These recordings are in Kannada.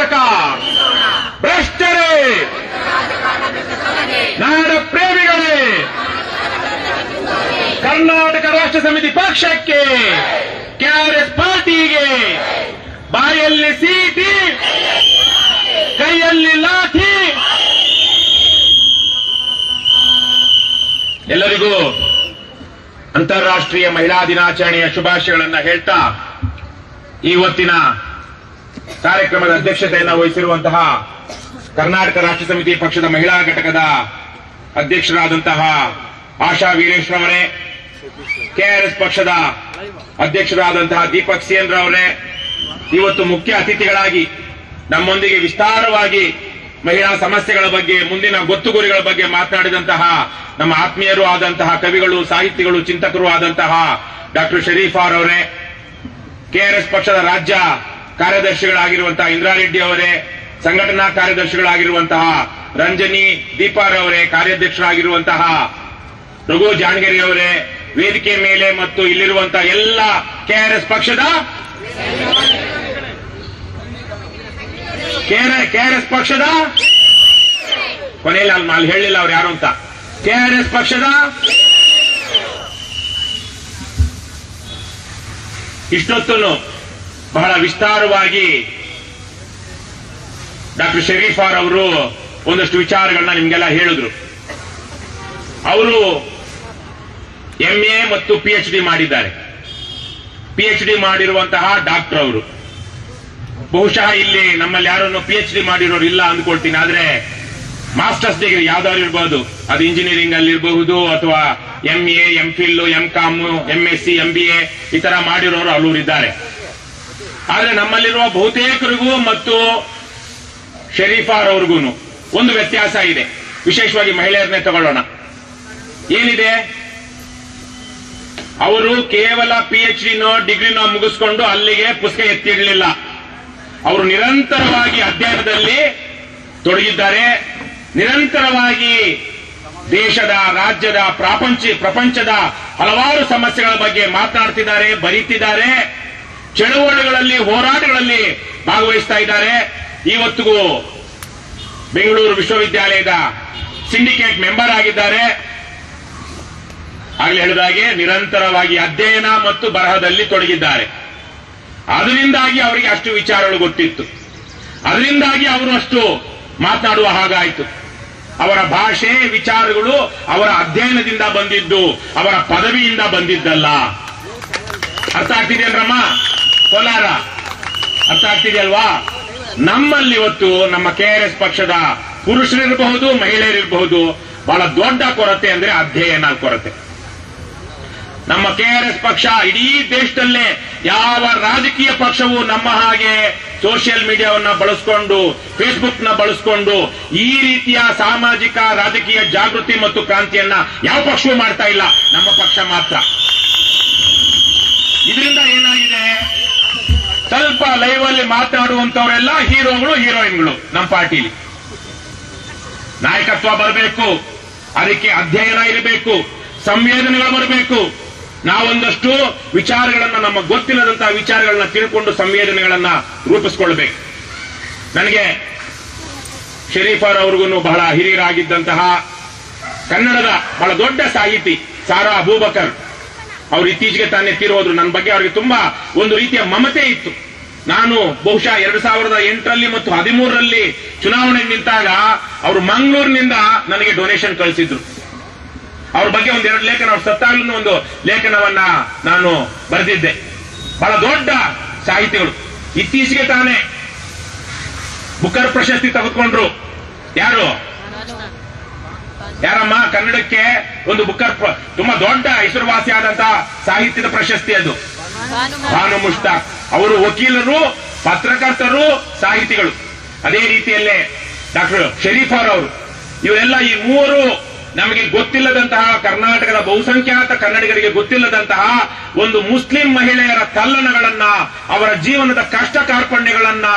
ಕರ್ನಾಟಕ ಭ್ರಷ್ಟರೇ, ನಾಡ ಪ್ರೇಮಿಗಳೇ, ಕರ್ನಾಟಕ ರಾಷ್ಟ್ರ ಸಮಿತಿ ಪಕ್ಷಕ್ಕೆ, ಕೆಆರ್ಎಸ್ ಪಾರ್ಟಿಗೆ ಬಾಯಲ್ಲಿ ಸೀಟಿ, ಕೈಯಲ್ಲಿ ಲಾಠಿ. ಎಲ್ಲರಿಗೂ ಅಂತಾರಾಷ್ಟ್ರೀಯ ಮಹಿಳಾ ದಿನಾಚರಣೆಯ ಶುಭಾಶಯಗಳನ್ನು ಹೇಳ್ತಾ, ಇವತ್ತಿನ ಕಾರ್ಯಕ್ರಮದ ಅಧ್ಯಕ್ಷತೆಯನ್ನು ವಹಿಸಿರುವಂತಹ ಕರ್ನಾಟಕ ರಾಷ್ಟ್ರ ಸಮಿತಿ ಪಕ್ಷದ ಮಹಿಳಾ ಘಟಕದ ಅಧ್ಯಕ್ಷರಾದಂತಹ ಆಶಾ ವೀರೇಶ್ ಅವರೇ, ಕೆಆರ್ಎಸ್ ಪಕ್ಷದ ಅಧ್ಯಕ್ಷರಾದಂತಹ ದೀಪಕ್ ಸಿಎನ್ ರವರೇ, ಇವತ್ತು ಮುಖ್ಯ ಅತಿಥಿಗಳಾಗಿ ನಮ್ಮೊಂದಿಗೆ ವಿಸ್ತಾರವಾಗಿ ಮಹಿಳಾ ಸಮಸ್ಯೆಗಳ ಬಗ್ಗೆ, ಮುಂದಿನ ಗೊತ್ತುಗುರಿಗಳ ಬಗ್ಗೆ ಮಾತನಾಡಿದಂತಹ ನಮ್ಮ ಆತ್ಮೀಯರು ಆದಂತಹ ಕವಿಗಳು, ಸಾಹಿತಿಗಳು, ಚಿಂತಕರು ಆದಂತಹ ಡಾಕ್ಟರ್ ಶರೀಫಾರ್ ಅವರೇ, ಕೆಆರ್ಎಸ್ ಪಕ್ಷದ ರಾಜ್ಯ ಕಾರ್ಯದರ್ಶಿಗಳಾಗಿರುವಂತಹ ಇಂದ್ರಾರೆಡ್ಡಿ ಅವರೇ, ಸಂಘಟನಾ ಕಾರ್ಯದರ್ಶಿಗಳಾಗಿರುವಂತಹ ರಂಜನಿ ದೀಪಾರ್ ಅವರೇ, ಕಾರ್ಯಾಧ್ಯಕ್ಷರಾಗಿರುವಂತಹ ರಘು ಜಾಣಗೆರೆ ಅವರೇ, ವೇದಿಕೆ ಮೇಲೆ ಮತ್ತು ಇಲ್ಲಿರುವಂತಹ ಎಲ್ಲ ಕೆಆರ್ಎಸ್ ಪಕ್ಷದ ಕೊನೆಯಲ್ಲಿ ಅಲ್ಲಿ ಹೇಳಿಲ್ಲ ಅವ್ರು ಯಾರು ಅಂತ, ಕೆಆರ್ಎಸ್ ಪಕ್ಷದ ಇಷ್ಟೊತ್ತನ್ನು ಬಹಳ ವಿಸ್ತಾರವಾಗಿ ಡಾಕ್ಟರ್ ಶರೀಫಾರ್ ಅವರು ಒಂದಷ್ಟು ವಿಚಾರಗಳನ್ನ ನಿಮ್ಗೆಲ್ಲ ಹೇಳಿದ್ರು. ಅವರು ಎಂಎ ಮತ್ತು ಪಿಎಚ್ಡಿ ಮಾಡಿದ್ದಾರೆ. ಪಿಎಚ್ಡಿ ಮಾಡಿರುವಂತಹ ಡಾಕ್ಟರ್ ಅವರು. ಬಹುಶಃ ಇಲ್ಲಿ ನಮ್ಮಲ್ಲಿ ಯಾರನ್ನು ಪಿಎಚ್ಡಿ ಮಾಡಿರೋರು ಇಲ್ಲ ಅಂದ್ಕೊಳ್ತೀನಿ. ಆದ್ರೆ ಮಾಸ್ಟರ್ಸ್ ಡಿಗ್ರಿ ಯಾವ್ದಾದ್ರು ಇರಬಹುದು, ಅದು ಇಂಜಿನಿಯರಿಂಗ್ ಅಲ್ಲಿ ಇರಬಹುದು ಅಥವಾ MA, MPhil, MCom, MSc, MBA ಈ ತರ ಮಾಡಿರೋರು ಅಲ್ಲೂರಿದ್ದಾರೆ. ಆದ್ರೆ ನಮ್ಮಲ್ಲಿರುವ ಬಹುತೇಕರಿಗೂ ಮತ್ತು ಶರೀಫಾರ್ ಅವ್ರಿಗೂ ಒಂದು ವ್ಯತ್ಯಾಸ ಇದೆ. ವಿಶೇಷವಾಗಿ ಮಹಿಳೆಯರನ್ನೇ ತಗೊಳ್ಳೋಣ. ಏನಿದೆ? ಅವರು ಕೇವಲ ಪಿಎಚ್ಡಿನೋ ಡಿಗ್ರಿನೋ ಮುಗಿಸ್ಕೊಂಡು ಅಲ್ಲಿಗೆ ಪುಸ್ತಕ ಎತ್ತಿಡಲಿಲ್ಲ. ಅವರು ನಿರಂತರವಾಗಿ ಅಧ್ಯಯನದಲ್ಲಿ ತೊಡಗಿದ್ದಾರೆ. ನಿರಂತರವಾಗಿ ದೇಶದ, ರಾಜ್ಯದ, ಪ್ರಪಂಚದ ಹಲವಾರು ಸಮಸ್ಯೆಗಳ ಬಗ್ಗೆ ಮಾತನಾಡ್ತಿದ್ದಾರೆ, ಬರೀತಿದ್ದಾರೆ, ಚಳುವಳಿಗಳಲ್ಲಿ, ಹೋರಾಟಗಳಲ್ಲಿ ಭಾಗವಹಿಸ್ತಾ ಇದ್ದಾರೆ. ಇವತ್ತಿಗೂ ಬೆಂಗಳೂರು ವಿಶ್ವವಿದ್ಯಾಲಯದ ಸಿಂಡಿಕೇಟ್ ಮೆಂಬರ್ ಆಗಿದ್ದಾರೆ. ಆಗಲೇ ಹೇಳಿದಾಗೆ ನಿರಂತರವಾಗಿ ಅಧ್ಯಯನ ಮತ್ತು ಬರಹದಲ್ಲಿ ತೊಡಗಿದ್ದಾರೆ. ಅದರಿಂದಾಗಿ ಅವರಿಗೆ ಅಷ್ಟು ವಿಚಾರಗಳು ಗೊತ್ತಿತ್ತು. ಅದರಿಂದಾಗಿ ಅವರು ಅಷ್ಟು ಮಾತನಾಡುವ ಹಾಗಾಯಿತು. ಅವರ ಭಾಷೆ, ವಿಚಾರಗಳು ಅವರ ಅಧ್ಯಯನದಿಂದ ಬಂದಿದ್ದು, ಅವರ ಪದವಿಯಿಂದ ಬಂದಿದ್ದಲ್ಲ. ಅರ್ಥ ಆಗ್ತಿದೆಯಲ್ರಮ್ಮ? ಕೋಲಾರ ಅರ್ಥ ಆಗ್ತಿದೆಯಲ್ವಾ? ನಮ್ಮಲ್ಲಿ ಇವತ್ತು ನಮ್ಮ ಕೆಆರ್ಎಸ್ ಪಕ್ಷದ ಪುರುಷರಿರಬಹುದು, ಮಹಿಳೆಯರಿರಬಹುದು, ಬಹಳ ದೊಡ್ಡ ಕೊರತೆ ಅಂದ್ರೆ ಅಧ್ಯಯನ ಕೊರತೆ. ನಮ್ಮ ಕೆಆರ್ಎಸ್ ಪಕ್ಷ ಇಡೀ ದೇಶದಲ್ಲೇ ಯಾವ ರಾಜಕೀಯ ಪಕ್ಷವು ನಮ್ಮ ಹಾಗೆ ಸೋಷಿಯಲ್ ಮೀಡಿಯಾವನ್ನ ಬಳಸಿಕೊಂಡು, ಫೇಸ್ಬುಕ್ ನ ಬಳಸಿಕೊಂಡು ಈ ರೀತಿಯ ಸಾಮಾಜಿಕ ರಾಜಕೀಯ ಜಾಗೃತಿ ಮತ್ತು ಕ್ರಾಂತಿಯನ್ನ ಯಾವ ಪಕ್ಷವೂ ಮಾಡ್ತಾ ಇಲ್ಲ. ನಮ್ಮ ಪಕ್ಷ ಮಾತ್ರ. ಇದರಿಂದ ಏನಾಗಿದೆ? ಸ್ವಲ್ಪ ಲೈವ್ ಅಲ್ಲಿ ಮಾತನಾಡುವಂತವರೆಲ್ಲ ಹೀರೋಗಳು, ಹೀರೋಯಿನ್ಗಳು. ನಮ್ಮ ಪಾರ್ಟಿಲಿ ನಾಯಕತ್ವ ಬರಬೇಕು, ಅದಕ್ಕೆ ಅಧ್ಯಯನ ಇರಬೇಕು, ಸಂವೇದನೆಗಳು ಬರಬೇಕು. ನಾವೊಂದಷ್ಟು ವಿಚಾರಗಳನ್ನ, ನಮ್ಮ ಗೊತ್ತಿಲ್ಲದಂತಹ ವಿಚಾರಗಳನ್ನ ತಿಳ್ಕೊಂಡು ಸಂವೇದನೆಗಳನ್ನ ರೂಪಿಸಿಕೊಳ್ಬೇಕು. ನನಗೆ ಶರೀಫಾರ್ ಅವ್ರಿಗೂ ಬಹಳ ಹಿರಿಯರಾಗಿದ್ದಂತಹ ಕನ್ನಡದ ಬಹಳ ದೊಡ್ಡ ಸಾಹಿತಿ ಸಾರಾ ಅಬೂಬಕರ್ ಅವರು ಇತ್ತೀಚೆಗೆ ತಾನೇ ತೀರೋದ್ರು. ನನ್ನ ಬಗ್ಗೆ ಅವರಿಗೆ ತುಂಬಾ ಒಂದು ರೀತಿಯ ಮಮತೆ ಇತ್ತು. ನಾನು ಬಹುಶಃ 2008ರಲ್ಲಿ ಮತ್ತು 2013ರಲ್ಲಿ ಚುನಾವಣೆ ನಿಂತಾಗ ಅವರು ಮಂಗಳೂರಿನಿಂದ ನನಗೆ ಡೊನೇಷನ್ ಕಳಿಸಿದ್ರು. ಅವ್ರ ಬಗ್ಗೆ ಒಂದೆರಡು ಲೇಖನ, ಅವ್ರ ಸತ್ತಾಗ್ಲೂ ಒಂದು ಲೇಖನವನ್ನ ನಾನು ಬರೆದಿದ್ದೆ. ಬಹಳ ದೊಡ್ಡ ಸಾಹಿತಿಗಳು. ಇತ್ತೀಚೆಗೆ ತಾನೇ ಬುಕ್ಕರ್ ಪ್ರಶಸ್ತಿ ತೆಗೆದುಕೊಂಡ್ರು. ಯಾರಮ್ಮ? ಕನ್ನಡಕ್ಕೆ ಒಂದು ಬುಕ್ಕರ್, ತುಂಬಾ ದೊಡ್ಡ ಹೆಸರುವಾಸಿಯಾದಂತಹ ಸಾಹಿತ್ಯದ ಪ್ರಶಸ್ತಿ ಅದು. ಬಾನು ಮುಷ್ತಾಕ್ ಅವರು ವಕೀಲರು, ಪತ್ರಕರ್ತರು, ಸಾಹಿತಿಗಳು. ಅದೇ ರೀತಿಯಲ್ಲೇ ಡಾಕ್ಟರ್ ಶರೀಫಾರ್ ಅವರು. ಇವರೆಲ್ಲ ಈ ಮೂವರು ನಮಗೆ ಗೊತ್ತಿಲ್ಲದಂತಹ, ಕರ್ನಾಟಕದ ಬಹುಸಂಖ್ಯಾತ ಕನ್ನಡಿಗರಿಗೆ ಗೊತ್ತಿಲ್ಲದಂತಹ ಒಂದು ಮುಸ್ಲಿಂ ಮಹಿಳೆಯರ ತಲ್ಲಣಗಳನ್ನ, ಅವರ ಜೀವನದ ಕಷ್ಟ ಕಾರ್ಪಣ್ಯಗಳನ್ನ,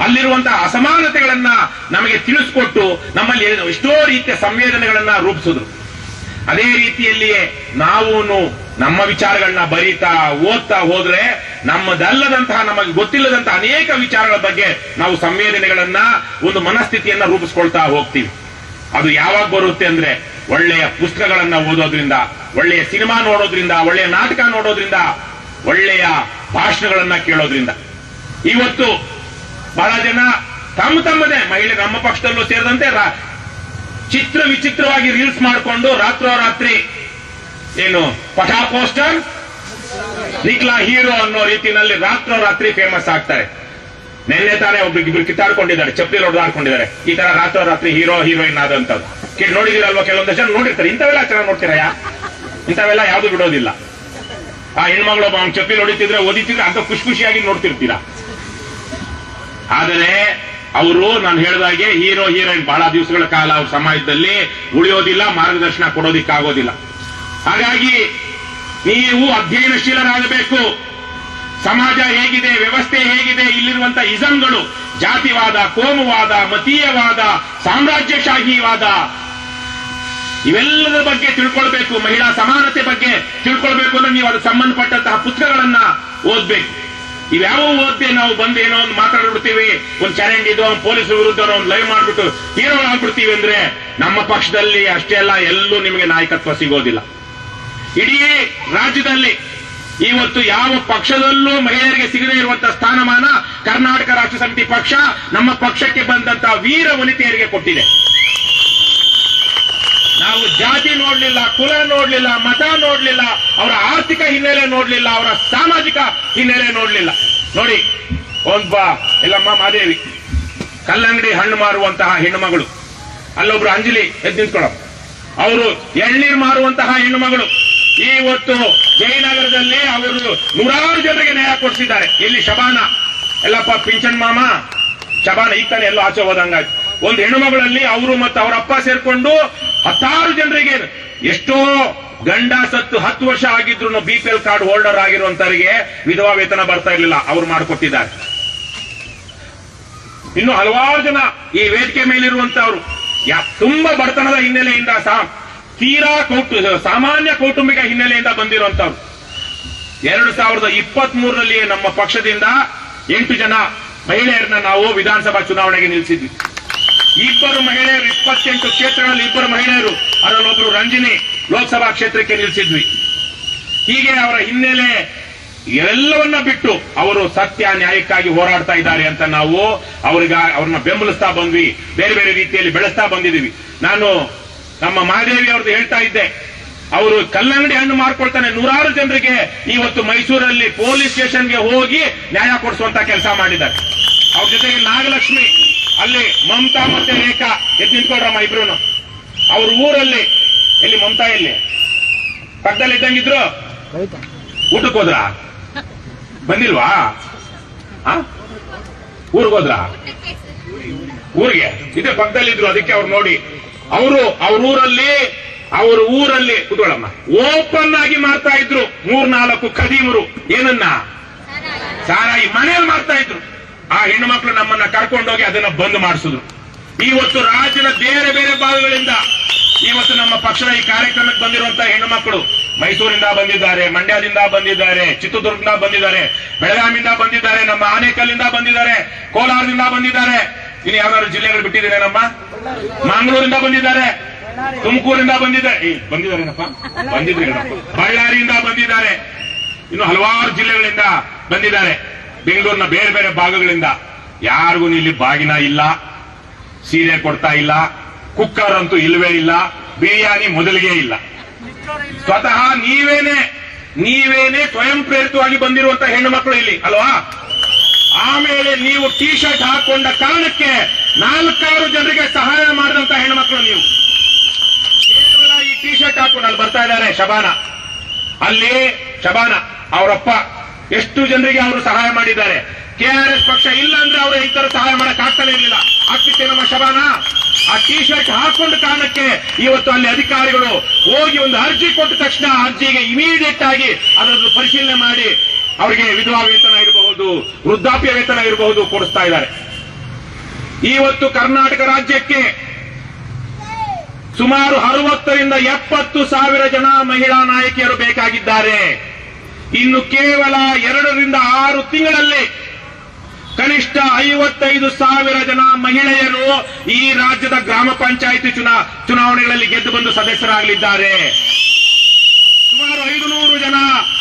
ಅಲ್ಲಿರುವಂತಹ ಅಸಮಾನತೆಗಳನ್ನ ನಮಗೆ ತಿಳಿಸಿಕೊಟ್ಟು ನಮ್ಮಲ್ಲಿ ಎಷ್ಟೋ ರೀತಿಯ ಸಂವೇದನೆಗಳನ್ನ ರೂಪಿಸಿದ್ರು. ಅದೇ ರೀತಿಯಲ್ಲಿಯೇ ನಾವು ನಮ್ಮ ವಿಚಾರಗಳನ್ನ ಬರೀತಾ ಓದ್ತಾ ಹೋದ್ರೆ ನಮ್ಮದಲ್ಲದಂತಹ, ನಮಗೆ ಗೊತ್ತಿಲ್ಲದಂತಹ ಅನೇಕ ವಿಚಾರಗಳ ಬಗ್ಗೆ ನಾವು ಸಂವೇದನೆಗಳನ್ನ, ಒಂದು ಮನಸ್ಥಿತಿಯನ್ನ ರೂಪಿಸ್ಕೊಳ್ತಾ ಹೋಗ್ತೀವಿ. ಅದು ಯಾವಾಗ ಬರುತ್ತೆ ಅಂದ್ರೆ ಒಳ್ಳೆಯ ಪುಸ್ತಕಗಳನ್ನ ಓದೋದ್ರಿಂದ, ಒಳ್ಳೆಯ ಸಿನಿಮಾ ನೋಡೋದ್ರಿಂದ, ಒಳ್ಳೆಯ ನಾಟಕ ನೋಡೋದ್ರಿಂದ, ಒಳ್ಳೆಯ ಭಾಷಣಗಳನ್ನ ಕೇಳೋದ್ರಿಂದ. ಇವತ್ತು ಬಹಳ ಜನ ತಮ್ಮದೇ ಮಹಿಳೆ, ನಮ್ಮ ಪಕ್ಷದಲ್ಲೂ ಸೇರಿದಂತೆ ಚಿತ್ರ ವಿಚಿತ್ರವಾಗಿ ರೀಲ್ಸ್ ಮಾಡಿಕೊಂಡು ರಾತ್ರೋರಾತ್ರಿ ಏನು ಪಠಾ ಪೋಸ್ಟರ್ ನಿಕ್ಲಾ ಹೀರೋ ಅನ್ನೋ ರೀತಿಯಲ್ಲಿ ರಾತ್ರೋರಾತ್ರಿ ಫೇಮಸ್ ಆಗ್ತಾರೆ. ನಿನ್ನೆ ತಾನೇ ಒಬ್ರು ಕಿತ್ತಾಡ್ಕೊಂಡಿದ್ದಾರೆ, ಚಪ್ಪಲಿ ಹೊಡೆದಾಡ್ಕೊಂಡಿದ್ದಾರೆ. ಈ ತರ ರಾತ್ರೋರಾತ್ರಿ ಹೀರೋ ಹೀರೋಯಿನ್ ಆದಂತದ್ದು ನೋಡಿದಿರಲ್ವಾ? ಕೆಲವೊಂದು ಜನ ನೋಡಿರ್ತಾರೆ. ಇಂಥವೆಲ್ಲ ಚೆನ್ನಾಗಿ ನೋಡ್ತೀರಾ? ಇಂಥವೆಲ್ಲ ಯಾವ್ದು ಬಿಡೋದಿಲ್ಲ. ಆ ಹೆಣ್ಮಗಳು ಅವ್ನು ಚಪ್ಪಲಿ ಹೊಡಿತಿದ್ರೆ ಓದಿತಿದ್ರೆ ಅಂತ ಖುಷಿಯಾಗಿ ನೋಡ್ತಿರ್ತೀರಾ. ಆದರೆ ಅವರು ನಾನು ಹೇಳಿದಾಗೆ ಹೀರೋ ಹೀರೋಯಿನ್ ಬಹಳ ದಿವಸಗಳ ಕಾಲ ಅವ್ರ ಸಮಾಜದಲ್ಲಿ ಉಳಿಯೋದಿಲ್ಲ, ಮಾರ್ಗದರ್ಶನ ಕೊಡೋದಿಕ್ಕಾಗೋದಿಲ್ಲ. ಹಾಗಾಗಿ ನೀವು ಅಧ್ಯಯನಶೀಲರಾಗಬೇಕು. ಸಮಾಜ ಹೇಗಿದೆ, ವ್ಯವಸ್ಥೆ ಹೇಗಿದೆ, ಇಲ್ಲಿರುವಂತಹ ಇಸಂಗಳು, ಜಾತಿವಾದ, ಕೋಮುವಾದ, ಮತೀಯವಾದ, ಸಾಮ್ರಾಜ್ಯಶಾಹಿವಾದ, ಇವೆಲ್ಲದರ ಬಗ್ಗೆ ತಿಳ್ಕೊಳ್ಬೇಕು. ಮಹಿಳಾ ಸಮಾನತೆ ಬಗ್ಗೆ ತಿಳ್ಕೊಳ್ಬೇಕು ಅಂದ್ರೆ ನೀವು ಅದಕ್ಕೆ ಸಂಬಂಧಪಟ್ಟಂತಹ ಪುಸ್ತಕಗಳನ್ನ ಓದ್ಬೇಕು. ಇವ್ಯಾವ ಓದ್ದೆ ನಾವು ಬಂದು ಏನೋ ಒಂದು ಮಾತಾಡ್ಬಿಡ್ತೀವಿ, ಒಂದು ಚರಂಡಿದು, ಪೊಲೀಸರ ವಿರುದ್ಧ ಒಂದು ಲೈವ್ ಮಾಡ್ಬಿಟ್ಟು ಹೀರೋ ಆಗ್ಬಿಡ್ತೀವಿ ಅಂದ್ರೆ ನಮ್ಮ ಪಕ್ಷದಲ್ಲಿ ಅಷ್ಟೇ ಅಲ್ಲ, ಎಲ್ಲೂ ನಿಮಗೆ ನಾಯಕತ್ವ ಸಿಗೋದಿಲ್ಲ. ಇಡೀ ರಾಜ್ಯದಲ್ಲಿ ಇವತ್ತು ಯಾವ ಪಕ್ಷದಲ್ಲೂ ಮಹಿಳೆಯರಿಗೆ ಸಿಗದೇ ಇರುವಂತಹ ಸ್ಥಾನಮಾನ ಕರ್ನಾಟಕ ರಾಷ್ಟ್ರ ಸಮಿತಿ ಪಕ್ಷ ನಮ್ಮ ಪಕ್ಷಕ್ಕೆ ಬಂದಂತಹ ವೀರ ವನಿತೆಯರಿಗೆ ಕೊಟ್ಟಿದೆ. ನಾವು ಜಾತಿ ನೋಡ್ಲಿಲ್ಲ, ಕುಲ ನೋಡ್ಲಿಲ್ಲ, ಮತ ನೋಡ್ಲಿಲ್ಲ, ಅವರ ಆರ್ಥಿಕ ಹಿನ್ನೆಲೆ ನೋಡ್ಲಿಲ್ಲ, ಅವರ ಸಾಮಾಜಿಕ ಹಿನ್ನೆಲೆ ನೋಡ್ಲಿಲ್ಲ. ನೋಡಿ, ಒಬ್ಬ ಎಲ್ಲಮ್ಮ ಮಾದೇವಿ ಕಲ್ಲಂಗಡಿ ಹಣ್ಣು ಮಾರುವಂತಹ ಹೆಣ್ಣು ಮಗಳು, ಅಲ್ಲೊಬ್ರು ಅಂಜಲಿ ಎದ್ದು ನಿಂತ್ಕೊಳ್ಳೋ, ಅವರು ಎಳ್ನೀರು ಮಾರುವಂತಹ ಹೆಣ್ಣು ಮಗಳು. ಇವತ್ತು ಜಯನಗರದಲ್ಲಿ ಅವರು ನೂರಾರು ಜನರಿಗೆ ನ್ಯಾಯ ಕೊಡಿಸಿದ್ದಾರೆ. ಇಲ್ಲಿ ಶಬಾನ, ಎಲ್ಲಪ್ಪ ಪಿಂಚನ್ ಮಾಮ ಶಬಾನ ಈಗ ತಾನೆ ಎಲ್ಲೋ ಆಚೆ ಹೋದಂಗಾಯ್ತು. ಒಂದು ಹೆಣ್ಣು ಮಗಳಲ್ಲಿ ಅವರು ಮತ್ತು ಅವರ ಅಪ್ಪ ಸೇರ್ಕೊಂಡು 10 ಜನರಿಗೆ, ಎಷ್ಟೋ ಗಂಡ ಸತ್ತು 10 ವರ್ಷ ಆಗಿದ್ರು BPL ಕಾರ್ಡ್ ಹೋಲ್ಡರ್ ಆಗಿರುವಂತವರಿಗೆ ವಿಧವಾ ವೇತನ ಬರ್ತಾ ಇರಲಿಲ್ಲ, ಅವರು ಮಾಡಿಕೊಟ್ಟಿದ್ದಾರೆ. ಇನ್ನು ಹಲವಾರು ಜನ ಈ ವೇದಿಕೆ ಮೇಲಿರುವಂತವರು ತುಂಬಾ ಬಡತನದ ಹಿನ್ನೆಲೆಯಿಂದ, ತೀರಾ ಸಾಮಾನ್ಯ ಕೌಟುಂಬಿಕ ಹಿನ್ನೆಲೆಯಿಂದ ಬಂದಿರುವಂತವ್ರು. 2023ರಲ್ಲಿ ನಮ್ಮ ಪಕ್ಷದಿಂದ 8 ಜನ ಮಹಿಳೆಯರನ್ನ ನಾವು ವಿಧಾನಸಭಾ ಚುನಾವಣೆಗೆ ನಿಲ್ಲಿಸಿದ್ವಿ. 2 ಮಹಿಳೆಯರು 28 ಕ್ಷೇತ್ರಗಳಲ್ಲಿ 2 ಮಹಿಳೆಯರು, ಅದರಲ್ಲೊಬ್ರು ರಂಜಿನಿ ಲೋಕಸಭಾ ಕ್ಷೇತ್ರಕ್ಕೆ ನಿಲ್ಲಿಸಿದ್ವಿ. ಹೀಗೆ ಅವರ ಹಿನ್ನೆಲೆ ಎಲ್ಲವನ್ನ ಬಿಟ್ಟು ಅವರು ಸತ್ಯ ನ್ಯಾಯಕ್ಕಾಗಿ ಹೋರಾಡ್ತಾ ಇದ್ದಾರೆ ಅಂತ ನಾವು ಅವ್ರನ್ನ ಬೆಂಬಲಿಸ್ತಾ ಬಂದ್ವಿ, ಬೇರೆ ಬೇರೆ ರೀತಿಯಲ್ಲಿ ಬೆಳೆಸ್ತಾ ಬಂದಿದ್ದೀವಿ. ನಾನು ನಮ್ಮ ಮಹಾದೇವಿ ಅವ್ರದ್ದು ಹೇಳ್ತಾ ಇದ್ದೆ, ಅವರು ಕಲ್ಲಂಗಡಿ ಹಣ್ಣು ಮಾರ್ಕೊಳ್ತಾನೆ ನೂರಾರು ಜನರಿಗೆ ಇವತ್ತು ಮೈಸೂರಲ್ಲಿ ಪೊಲೀಸ್ ಸ್ಟೇಷನ್ಗೆ ಹೋಗಿ ನ್ಯಾಯ ಕೊಡಿಸುವಂತ ಕೆಲಸ ಮಾಡಿದ್ದಾರೆ. ಅವ್ರ ಜೊತೆಗೆ ನಾಗಲಕ್ಷ್ಮಿ, ಅಲ್ಲಿ ಮಮತಾ ಮತ್ತೆ ರೇಖಾ ಎದ್ದು ನಿಂತ್ಕೊಡ್ರಮ್ಮ ಇಬ್ರು. ಅವ್ರ ಊರಲ್ಲಿ, ಎಲ್ಲಿ ಮಮತಾ ಎಲ್ಲಿ ಪಕ್ಕದಲ್ಲಿ ಇದ್ದಂಗಿದ್ರು, ಊಟಕ್ಕೆ ಹೋದ್ರ? ಬಂದಿಲ್ವಾ? ಊರಿಗೋದ್ರ? ಊರಿಗೆ ಇದೇ ಪಕ್ಕದಲ್ಲಿದ್ರು, ಅದಕ್ಕೆ ಅವ್ರು ನೋಡಿ ಅವ್ರ ಊರಲ್ಲಿ ಕುತ್ಕೊಳ್ಳಮ್ಮ ಓಪನ್ ಆಗಿ ಮಾಡ್ತಾ ಇದ್ರು 3-4 ಖದೀಮರು. ಏನನ್ನ? ಸಾರಾಯಿ ಮನೆಯಲ್ಲಿ ಮಾಡ್ತಾ ಇದ್ರು. ಆ ಹೆಣ್ಣು ಮಕ್ಕಳು ನಮ್ಮನ್ನ ಕರ್ಕೊಂಡೋಗಿ ಅದನ್ನ ಬಂದ್ ಮಾಡಿಸಿದ್ರು. ಇವತ್ತು ರಾಜ್ಯದ ಬೇರೆ ಬೇರೆ ಭಾಗಗಳಿಂದ ಇವತ್ತು ನಮ್ಮ ಪಕ್ಷದ ಈ ಕಾರ್ಯಕ್ರಮಕ್ಕೆ ಬಂದಿರುವಂತಹ ಹೆಣ್ಣು ಮಕ್ಕಳು ಮೈಸೂರಿಂದ ಬಂದಿದ್ದಾರೆ, ಮಂಡ್ಯದಿಂದ ಬಂದಿದ್ದಾರೆ, ಚಿತ್ರದುರ್ಗದಿಂದ ಬಂದಿದ್ದಾರೆ, ಬೆಳಗಾವಿಯಿಂದ ಬಂದಿದ್ದಾರೆ, ನಮ್ಮ ಆನೇಕಲ್ಲಿಂದ ಬಂದಿದ್ದಾರೆ, ಕೋಲಾರದಿಂದ ಬಂದಿದ್ದಾರೆ. ಇನ್ನು ಯಾವ್ದಾದ್ರು ಜಿಲ್ಲೆಗಳು ಬಿಟ್ಟಿದ್ದೇನೆ, ನಮ್ಮ ಮಂಗಳೂರಿಂದ ಬಂದಿದ್ದಾರೆ, ತುಮಕೂರಿಂದ ಬಂದಿದ್ದಾರೇನಪ್ಪ, ಬಳ್ಳಾರಿಯಿಂದ ಬಂದಿದ್ದಾರೆ, ಇನ್ನು ಹಲವಾರು ಜಿಲ್ಲೆಗಳಿಂದ ಬಂದಿದ್ದಾರೆ, ಬೆಂಗಳೂರಿನ ಬೇರೆ ಬೇರೆ ಭಾಗಗಳಿಂದ. ಯಾರಿಗೂ ಇಲ್ಲಿ ಬಾಗಿನ ಇಲ್ಲ, ಸೀರೆ ಕೊಡ್ತಾ ಇಲ್ಲ, ಕುಕ್ಕರ್ ಅಂತೂ ಇಲ್ಲವೇ ಇಲ್ಲ, ಬಿರಿಯಾನಿ ಮೊದಲಿಗೆ ಇಲ್ಲ. ಸ್ವತಃ ನೀವೇನೆ ಸ್ವಯಂ ಪ್ರೇರಿತವಾಗಿ ಬಂದಿರುವಂತಹ ಹೆಣ್ಣು ಮಕ್ಕಳು ಇಲ್ಲಿ ಅಲ್ವಾ? ಆಮೇಲೆ ನೀವು ಟೀ ಶರ್ಟ್ ಹಾಕೊಂಡ ಕಾರಣಕ್ಕೆ 4-6 ಜನರಿಗೆ ಸಹಾಯ ಮಾಡಿದಂತ ಹೆಣ್ಣುಮಕ್ಕಳು ನೀವು. ಕೇವಲ ಈ ಟೀ ಶರ್ಟ್ ಹಾಕೊಂಡು ಅಲ್ಲಿ ಬರ್ತಾ ಇದ್ದಾರೆ ಶಬಾನ ಅವರಪ್ಪ ಎಷ್ಟು ಜನರಿಗೆ ಅವರು ಸಹಾಯ ಮಾಡಿದ್ದಾರೆ. KRS ಪಕ್ಷ ಇಲ್ಲ ಅಂದ್ರೆ ಅವರು ಈ ತರ ಸಹಾಯ ಮಾಡಕ್ ಆಗ್ತಾನೆ ಇರಲಿಲ್ಲ. ಆಗ್ತಿತ್ತೆ ನಮ್ಮ ಶಬಾನ. ಆ ಟೀ ಶರ್ಟ್ ಹಾಕೊಂಡ ಕಾರಣಕ್ಕೆ ಇವತ್ತು ಅಲ್ಲಿ ಅಧಿಕಾರಿಗಳು ಹೋಗಿ ಒಂದು ಅರ್ಜಿ ಕೊಟ್ಟ ತಕ್ಷಣ ಅರ್ಜಿಗೆ ಇಮಿಡಿಯೇಟ್ ಆಗಿ ಅದನ್ನು ಪರಿಶೀಲನೆ ಮಾಡಿ ಅವರಿಗೆ ವಿಧವಾ ವೇತನ ಇರಬಹುದು, ವೃದ್ಧಾಪ್ಯ ವೇತನ ಇರಬಹುದು ಕೊಡಿಸ್ತಾ ಇದ್ದಾರೆ. ಇವತ್ತು ಕರ್ನಾಟಕ ರಾಜ್ಯಕ್ಕೆ ಸುಮಾರು 60,000 ರಿಂದ 70,000 ಜನ ಮಹಿಳಾ ನಾಯಕಿಯರು ಬೇಕಾಗಿದ್ದಾರೆ. ಇನ್ನು ಕೇವಲ 2 ರಿಂದ 6 ತಿಂಗಳಲ್ಲಿ ಕನಿಷ್ಠ 55,000 ಜನ ಮಹಿಳೆಯರು ಈ ರಾಜ್ಯದ ಗ್ರಾಮ ಪಂಚಾಯಿತಿ ಚುನಾವಣೆಗಳಲ್ಲಿ ಗೆದ್ದು ಬಂದು ಸದಸ್ಯರಾಗಲಿದ್ದಾರೆ. ಸುಮಾರು 500 ಜನ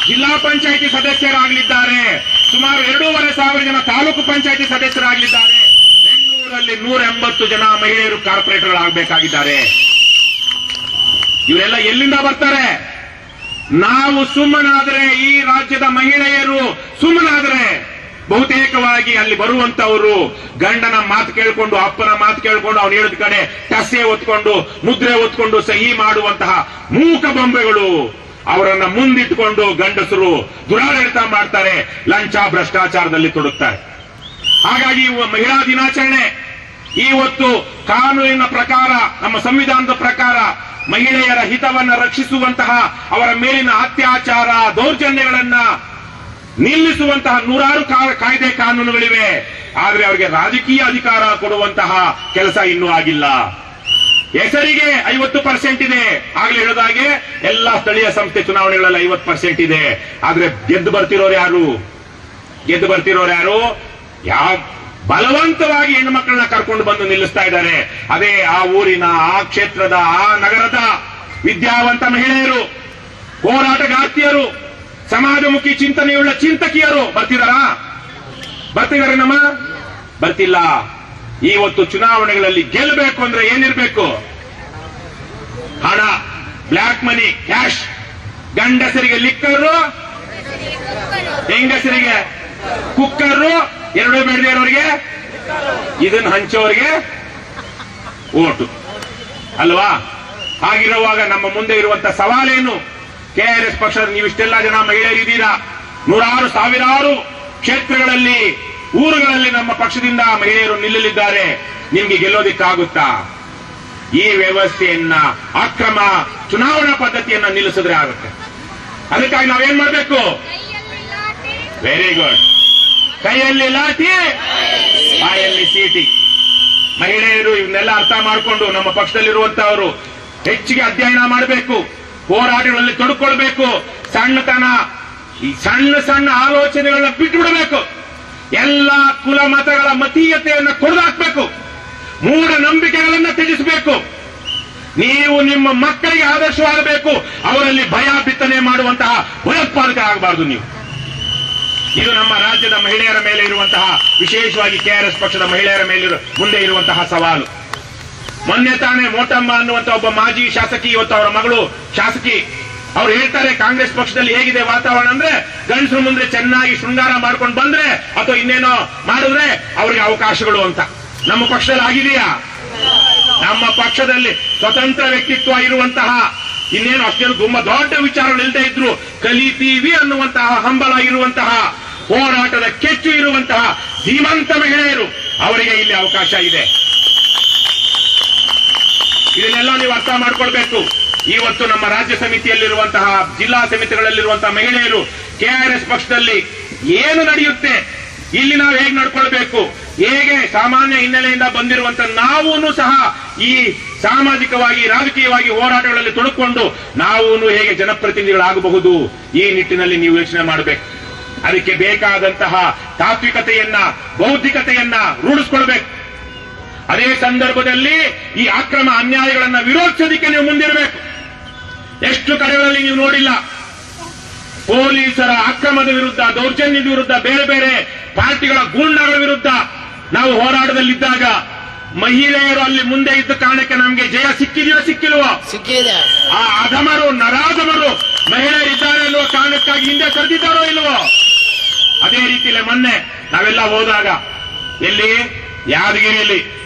ಜಿಲ್ಲಾ ಪಂಚಾಯಿತಿ ಸದಸ್ಯರಾಗಲಿದ್ದಾರೆ. ಸುಮಾರು 2,500 ಜನ ತಾಲೂಕು ಪಂಚಾಯಿತಿ ಸದಸ್ಯರಾಗಲಿದ್ದಾರೆ. ಬೆಂಗಳೂರಲ್ಲಿ 180 ಜನ ಮಹಿಳೆಯರು ಕಾರ್ಪೊರೇಟರ್ಗಳಾಗಬೇಕಾಗಿದ್ದಾರೆ. ಇವರೆಲ್ಲ ಎಲ್ಲಿಂದ ಬರ್ತಾರೆ? ನಾವು ಸುಮ್ಮನಾದರೆ, ಈ ರಾಜ್ಯದ ಮಹಿಳೆಯರು ಸುಮ್ಮನಾದರೆ ಬಹುತೇಕವಾಗಿ ಅಲ್ಲಿ ಬರುವಂತವರು ಗಂಡನ ಮಾತು ಕೇಳಿಕೊಂಡು, ಅಪ್ಪನ ಮಾತು ಕೇಳಿಕೊಂಡು, ಅವನು ಹೇಳಿದ ಕಡೆ ಟಸೆ ಒತ್ಕೊಂಡು, ಮುದ್ರೆ ಒತ್ಕೊಂಡು ಸಹಿ ಮಾಡುವಂತಹ ಮೂಕ ಬೊಂಬೆಗಳು. ಅವರನ್ನ ಮುಂದಿಟ್ಟುಕೊಂಡು ಗಂಡಸರು ದುರಾಡಳಿತ ಮಾಡ್ತಾರೆ, ಲಂಚ ಭ್ರಷ್ಟಾಚಾರದಲ್ಲಿ ತೊಡಗ್ತಾರೆ. ಹಾಗಾಗಿ ಮಹಿಳಾ ದಿನಾಚರಣೆ ಇವತ್ತು ಕಾನೂನಿನ ಪ್ರಕಾರ, ನಮ್ಮ ಸಂವಿಧಾನದ ಪ್ರಕಾರ ಮಹಿಳೆಯರ ಹಿತವನ್ನ ರಕ್ಷಿಸುವಂತಹ, ಅವರ ಮೇಲಿನ ಅತ್ಯಾಚಾರ ದೌರ್ಜನ್ಯಗಳನ್ನ ನಿಲ್ಲಿಸುವಂತಹ 100 ಕಾಯ್ದೆ ಕಾನೂನುಗಳಿವೆ. ಆದ್ರೆ ಅವರಿಗೆ ರಾಜಕೀಯ ಅಧಿಕಾರ ಕೊಡುವಂತಹ ಕೆಲಸ ಇನ್ನೂ ಆಗಿಲ್ಲ. ಹೆಸರಿಗೆ 50% ಇದೆ. ಆಗ್ಲೇ ಹೇಳಿದಾಗೆ ಎಲ್ಲಾ ಸ್ಥಳೀಯ ಸಂಸ್ಥೆ ಚುನಾವಣೆಗಳಲ್ಲಿ 50% ಇದೆ. ಆದ್ರೆ ಗೆದ್ದು ಬರ್ತಿರೋರು ಯಾರು? ಯಾವ ಬಲವಂತವಾಗಿ ಹೆಣ್ಣುಮಕ್ಕಳನ್ನ ಕರ್ಕೊಂಡು ಬಂದು ನಿಲ್ಲಿಸ್ತಾ ಇದ್ದಾರೆ. ಅದೇ ಆ ಊರಿನ, ಆ ಕ್ಷೇತ್ರದ, ಆ ನಗರದ ವಿದ್ಯಾವಂತ ಮಹಿಳೆಯರು, ಹೋರಾಟಗಾರ್ತಿಯರು, ಸಮಾಜಮುಖಿ ಚಿಂತನೆಯುಳ್ಳ ಚಿಂತಕಿಯರು ಬರ್ತಿದಾರ ನಮ್ಮ ಬರ್ತಿಲ್ಲ. ಇವತ್ತು ಚುನಾವಣೆಗಳಲ್ಲಿ ಗೆಲ್ಲಬೇಕು ಅಂದ್ರೆ ಏನಿರಬೇಕು? ಹಣ, ಬ್ಲಾಕ್ ಮನಿ, ಕ್ಯಾಶ್. ಗಂಡಸರಿಗೆ ಲಿಕ್ಕರು, ಹೆಂಗಸರಿಗೆ ಕುಕ್ಕರು, ಎರಡೂ ಬೇಡದೇ ಇರೋರಿಗೆ ಇದನ್ನ ಹಂಚೋರಿಗೆ ಓಟು ಅಲ್ವಾ? ಹಾಗಿರುವಾಗ ನಮ್ಮ ಮುಂದೆ ಇರುವಂತ ಸವಾಲೇನು? ಕೆಆರ್ಎಸ್ ಪಕ್ಷದ ನೀವಿಷ್ಟೆಲ್ಲ ಜನ ಮಹಿಳೆಯರಿದ್ದೀರಾ. 100 ಸಾವಿರಾರು ಕ್ಷೇತ್ರಗಳಲ್ಲಿ, ಊರುಗಳಲ್ಲಿ ನಮ್ಮ ಪಕ್ಷದಿಂದ ಮಹಿಳೆಯರು ನಿಲ್ಲಲಿದ್ದಾರೆ. ನಿಮ್ಗೆ ಗೆಲ್ಲೋದಿಕ್ಕಾಗುತ್ತಾ? ಈ ವ್ಯವಸ್ಥೆಯನ್ನ, ಅಕ್ರಮ ಚುನಾವಣಾ ಪದ್ಧತಿಯನ್ನ ನಿಲ್ಲಿಸಿದ್ರೆ ಆಗುತ್ತೆ. ಅದಕ್ಕಾಗಿ ನಾವೇನ್ ಮಾಡಬೇಕು? Very good. ಕೈಯಲ್ಲಿ ಲಾಠಿ, ಬಾಯಲ್ಲಿ ಸೀಟಿ. ಮಹಿಳೆಯರು ಇವನ್ನೆಲ್ಲ ಅರ್ಥ ಮಾಡಿಕೊಂಡು ನಮ್ಮ ಪಕ್ಷದಲ್ಲಿರುವಂತಹವರು ಹೆಚ್ಚಿಗೆ ಅಧ್ಯಯನ ಮಾಡಬೇಕು, ಹೋರಾಟಗಳಲ್ಲಿ ತೊಡಕೊಳ್ಬೇಕು. ಸಣ್ಣತನ, ಈ ಸಣ್ಣ ಆಲೋಚನೆಗಳನ್ನ ಬಿಟ್ಟು ಬಿಡಬೇಕು. ಎಲ್ಲ ಕುಲ ಮತಗಳ ಮತೀಯತೆಯನ್ನು ಕೊಡದಾಕ್ಬೇಕು. ಮೂಢನಂಬಿಕೆಗಳನ್ನ ತ್ಯಜಿಸಬೇಕು. ನೀವು ನಿಮ್ಮ ಮಕ್ಕಳಿಗೆ ಆದರ್ಶವಾಗಬೇಕು. ಅವರಲ್ಲಿ ಭಯ ಬಿತ್ತನೆ ಮಾಡುವಂತಹ ಭಯೋತ್ಪಾದಕರಾಗಬಾರದು ನೀವು. ಇದು ನಮ್ಮ ರಾಜ್ಯದ ಮಹಿಳೆಯರ ಮೇಲೆ ಇರುವಂತಹ, ವಿಶೇಷವಾಗಿ ಕೆಆರ್ಎಸ್ ಪಕ್ಷದ ಮಹಿಳೆಯರ ಮೇಲೆ ಮುಂದೆ ಇರುವಂತಹ ಸವಾಲು. ಮೊನ್ನೆ ತಾನೇ ಮೋಟಮ್ಮ ಅನ್ನುವಂತ ಒಬ್ಬ ಮಾಜಿ ಶಾಸಕಿ, ಇವತ್ತು ಅವರ ಮಗಳು ಶಾಸಕಿ, ಅವ್ರು ಹೇಳ್ತಾರೆ ಕಾಂಗ್ರೆಸ್ ಪಕ್ಷದಲ್ಲಿ ಹೇಗಿದೆ ವಾತಾವರಣ ಅಂದ್ರೆ, ಗಂಡಸರು ಮುಂದೆ ಚೆನ್ನಾಗಿ ಶೃಂಗಾರ ಮಾಡ್ಕೊಂಡು ಬಂದ್ರೆ ಅಥವಾ ಇನ್ನೇನೋ ಮಾಡಿದ್ರೆ ಅವರಿಗೆ ಅವಕಾಶಗಳು ಅಂತ. ನಮ್ಮ ಪಕ್ಷದಲ್ಲಿ ಆಗಿದೆಯಾ? ನಮ್ಮ ಪಕ್ಷದಲ್ಲಿ ಸ್ವತಂತ್ರ ವ್ಯಕ್ತಿತ್ವ ಇರುವಂತಹ, ಇನ್ನೇನು ಅಷ್ಟೇನು ತುಂಬಾ ದೊಡ್ಡ ವಿಚಾರಗಳು ಇಲ್ಲದೆ ಇದ್ರು, ಕಲಿತೀವಿ ಅನ್ನುವಂತಹ ಹಂಬಲ ಇರುವಂತಹ, ಹೋರಾಟದ ಕೆಚ್ಚು ಇರುವಂತಹ ಧೀಮಂತ ಮಹಿಳೆಯರು, ಅವರಿಗೆ ಇಲ್ಲಿ ಅವಕಾಶ ಇದೆ. ಇದನ್ನೆಲ್ಲ ನೀವು ಅರ್ಥ ಮಾಡ್ಕೊಳ್ಬೇಕು. ಇವತ್ತು ನಮ್ಮ ರಾಜ್ಯ ಸಮಿತಿಯಲ್ಲಿರುವಂತಹ, ಜಿಲ್ಲಾ ಸಮಿತಿಗಳಲ್ಲಿರುವಂತಹ ಮಹಿಳೆಯರು ಕೆಆರ್ಎಸ್ ಪಕ್ಷದಲ್ಲಿ ಏನು ನಡೆಯುತ್ತೆ, ಇಲ್ಲಿ ನಾವು ಹೇಗೆ ನಡ್ಕೊಳ್ಬೇಕು, ಹೇಗೆ ಸಾಮಾನ್ಯ ಹಿನ್ನೆಲೆಯಿಂದ ಬಂದಿರುವಂತ ನಾವೂ ಸಹ ಈ ಸಾಮಾಜಿಕವಾಗಿ, ರಾಜಕೀಯವಾಗಿ ಹೋರಾಟಗಳಲ್ಲಿ ತೊಡಕೊಂಡು ನಾವೂ ಹೇಗೆ ಜನಪ್ರತಿನಿಧಿಗಳಾಗಬಹುದು, ಈ ನಿಟ್ಟಿನಲ್ಲಿ ನೀವು ಯೋಚನೆ ಮಾಡಬೇಕು. ಅದಕ್ಕೆ ಬೇಕಾದಂತಹ ತಾತ್ವಿಕತೆಯನ್ನ, ಬೌದ್ಧಿಕತೆಯನ್ನ ರೂಢಿಸ್ಕೊಳ್ಬೇಕು. ಅದೇ ಸಂದರ್ಭದಲ್ಲಿ ಈ ಅಕ್ರಮ ಅನ್ಯಾಯಗಳನ್ನ ವಿರೋಧಿಸೋದಕ್ಕೆ ನೀವು ಮುಂದಿರಬೇಕು. ಎಷ್ಟು ಕಡೆಗಳಲ್ಲಿ ನೀವು ನೋಡಿಲ್ಲ, ಪೊಲೀಸರ ಅಕ್ರಮದ ವಿರುದ್ಧ, ದೌರ್ಜನ್ಯದ ವಿರುದ್ಧ, ಬೇರೆ ಬೇರೆ ಪಾರ್ಟಿಗಳ ಗೂಂಡಾಗಳ ವಿರುದ್ಧ ನಾವು ಹೋರಾಟದಲ್ಲಿದ್ದಾಗ ಮಹಿಳೆಯರು ಅಲ್ಲಿ ಮುಂದೆ ಇದ್ದ ಕಾರಣಕ್ಕೆ ನಮಗೆ ಜಯ ಸಿಕ್ಕಿದೆಯೋ ಸಿಕ್ಕಿಲ್ವೋ? ಸಿಕ್ಕಿದೆ. ಆ ಅಧಮರು, ನರಾಧಮರು ಮಹಿಳೆಯರಿದ್ದಾರೆ ಅನ್ನುವ ಕಾರಣಕ್ಕಾಗಿ ಹಿಂದೆ ಸರಿದಿದ್ದಾರೋ ಇಲ್ವೋ? ಅದೇ ರೀತಿಯಲ್ಲಿ ಮೊನ್ನೆ ನಾವೆಲ್ಲ ಹೋದಾಗ, ಎಲ್ಲಿ, ಯಾದಗಿರಿಯಲ್ಲಿ,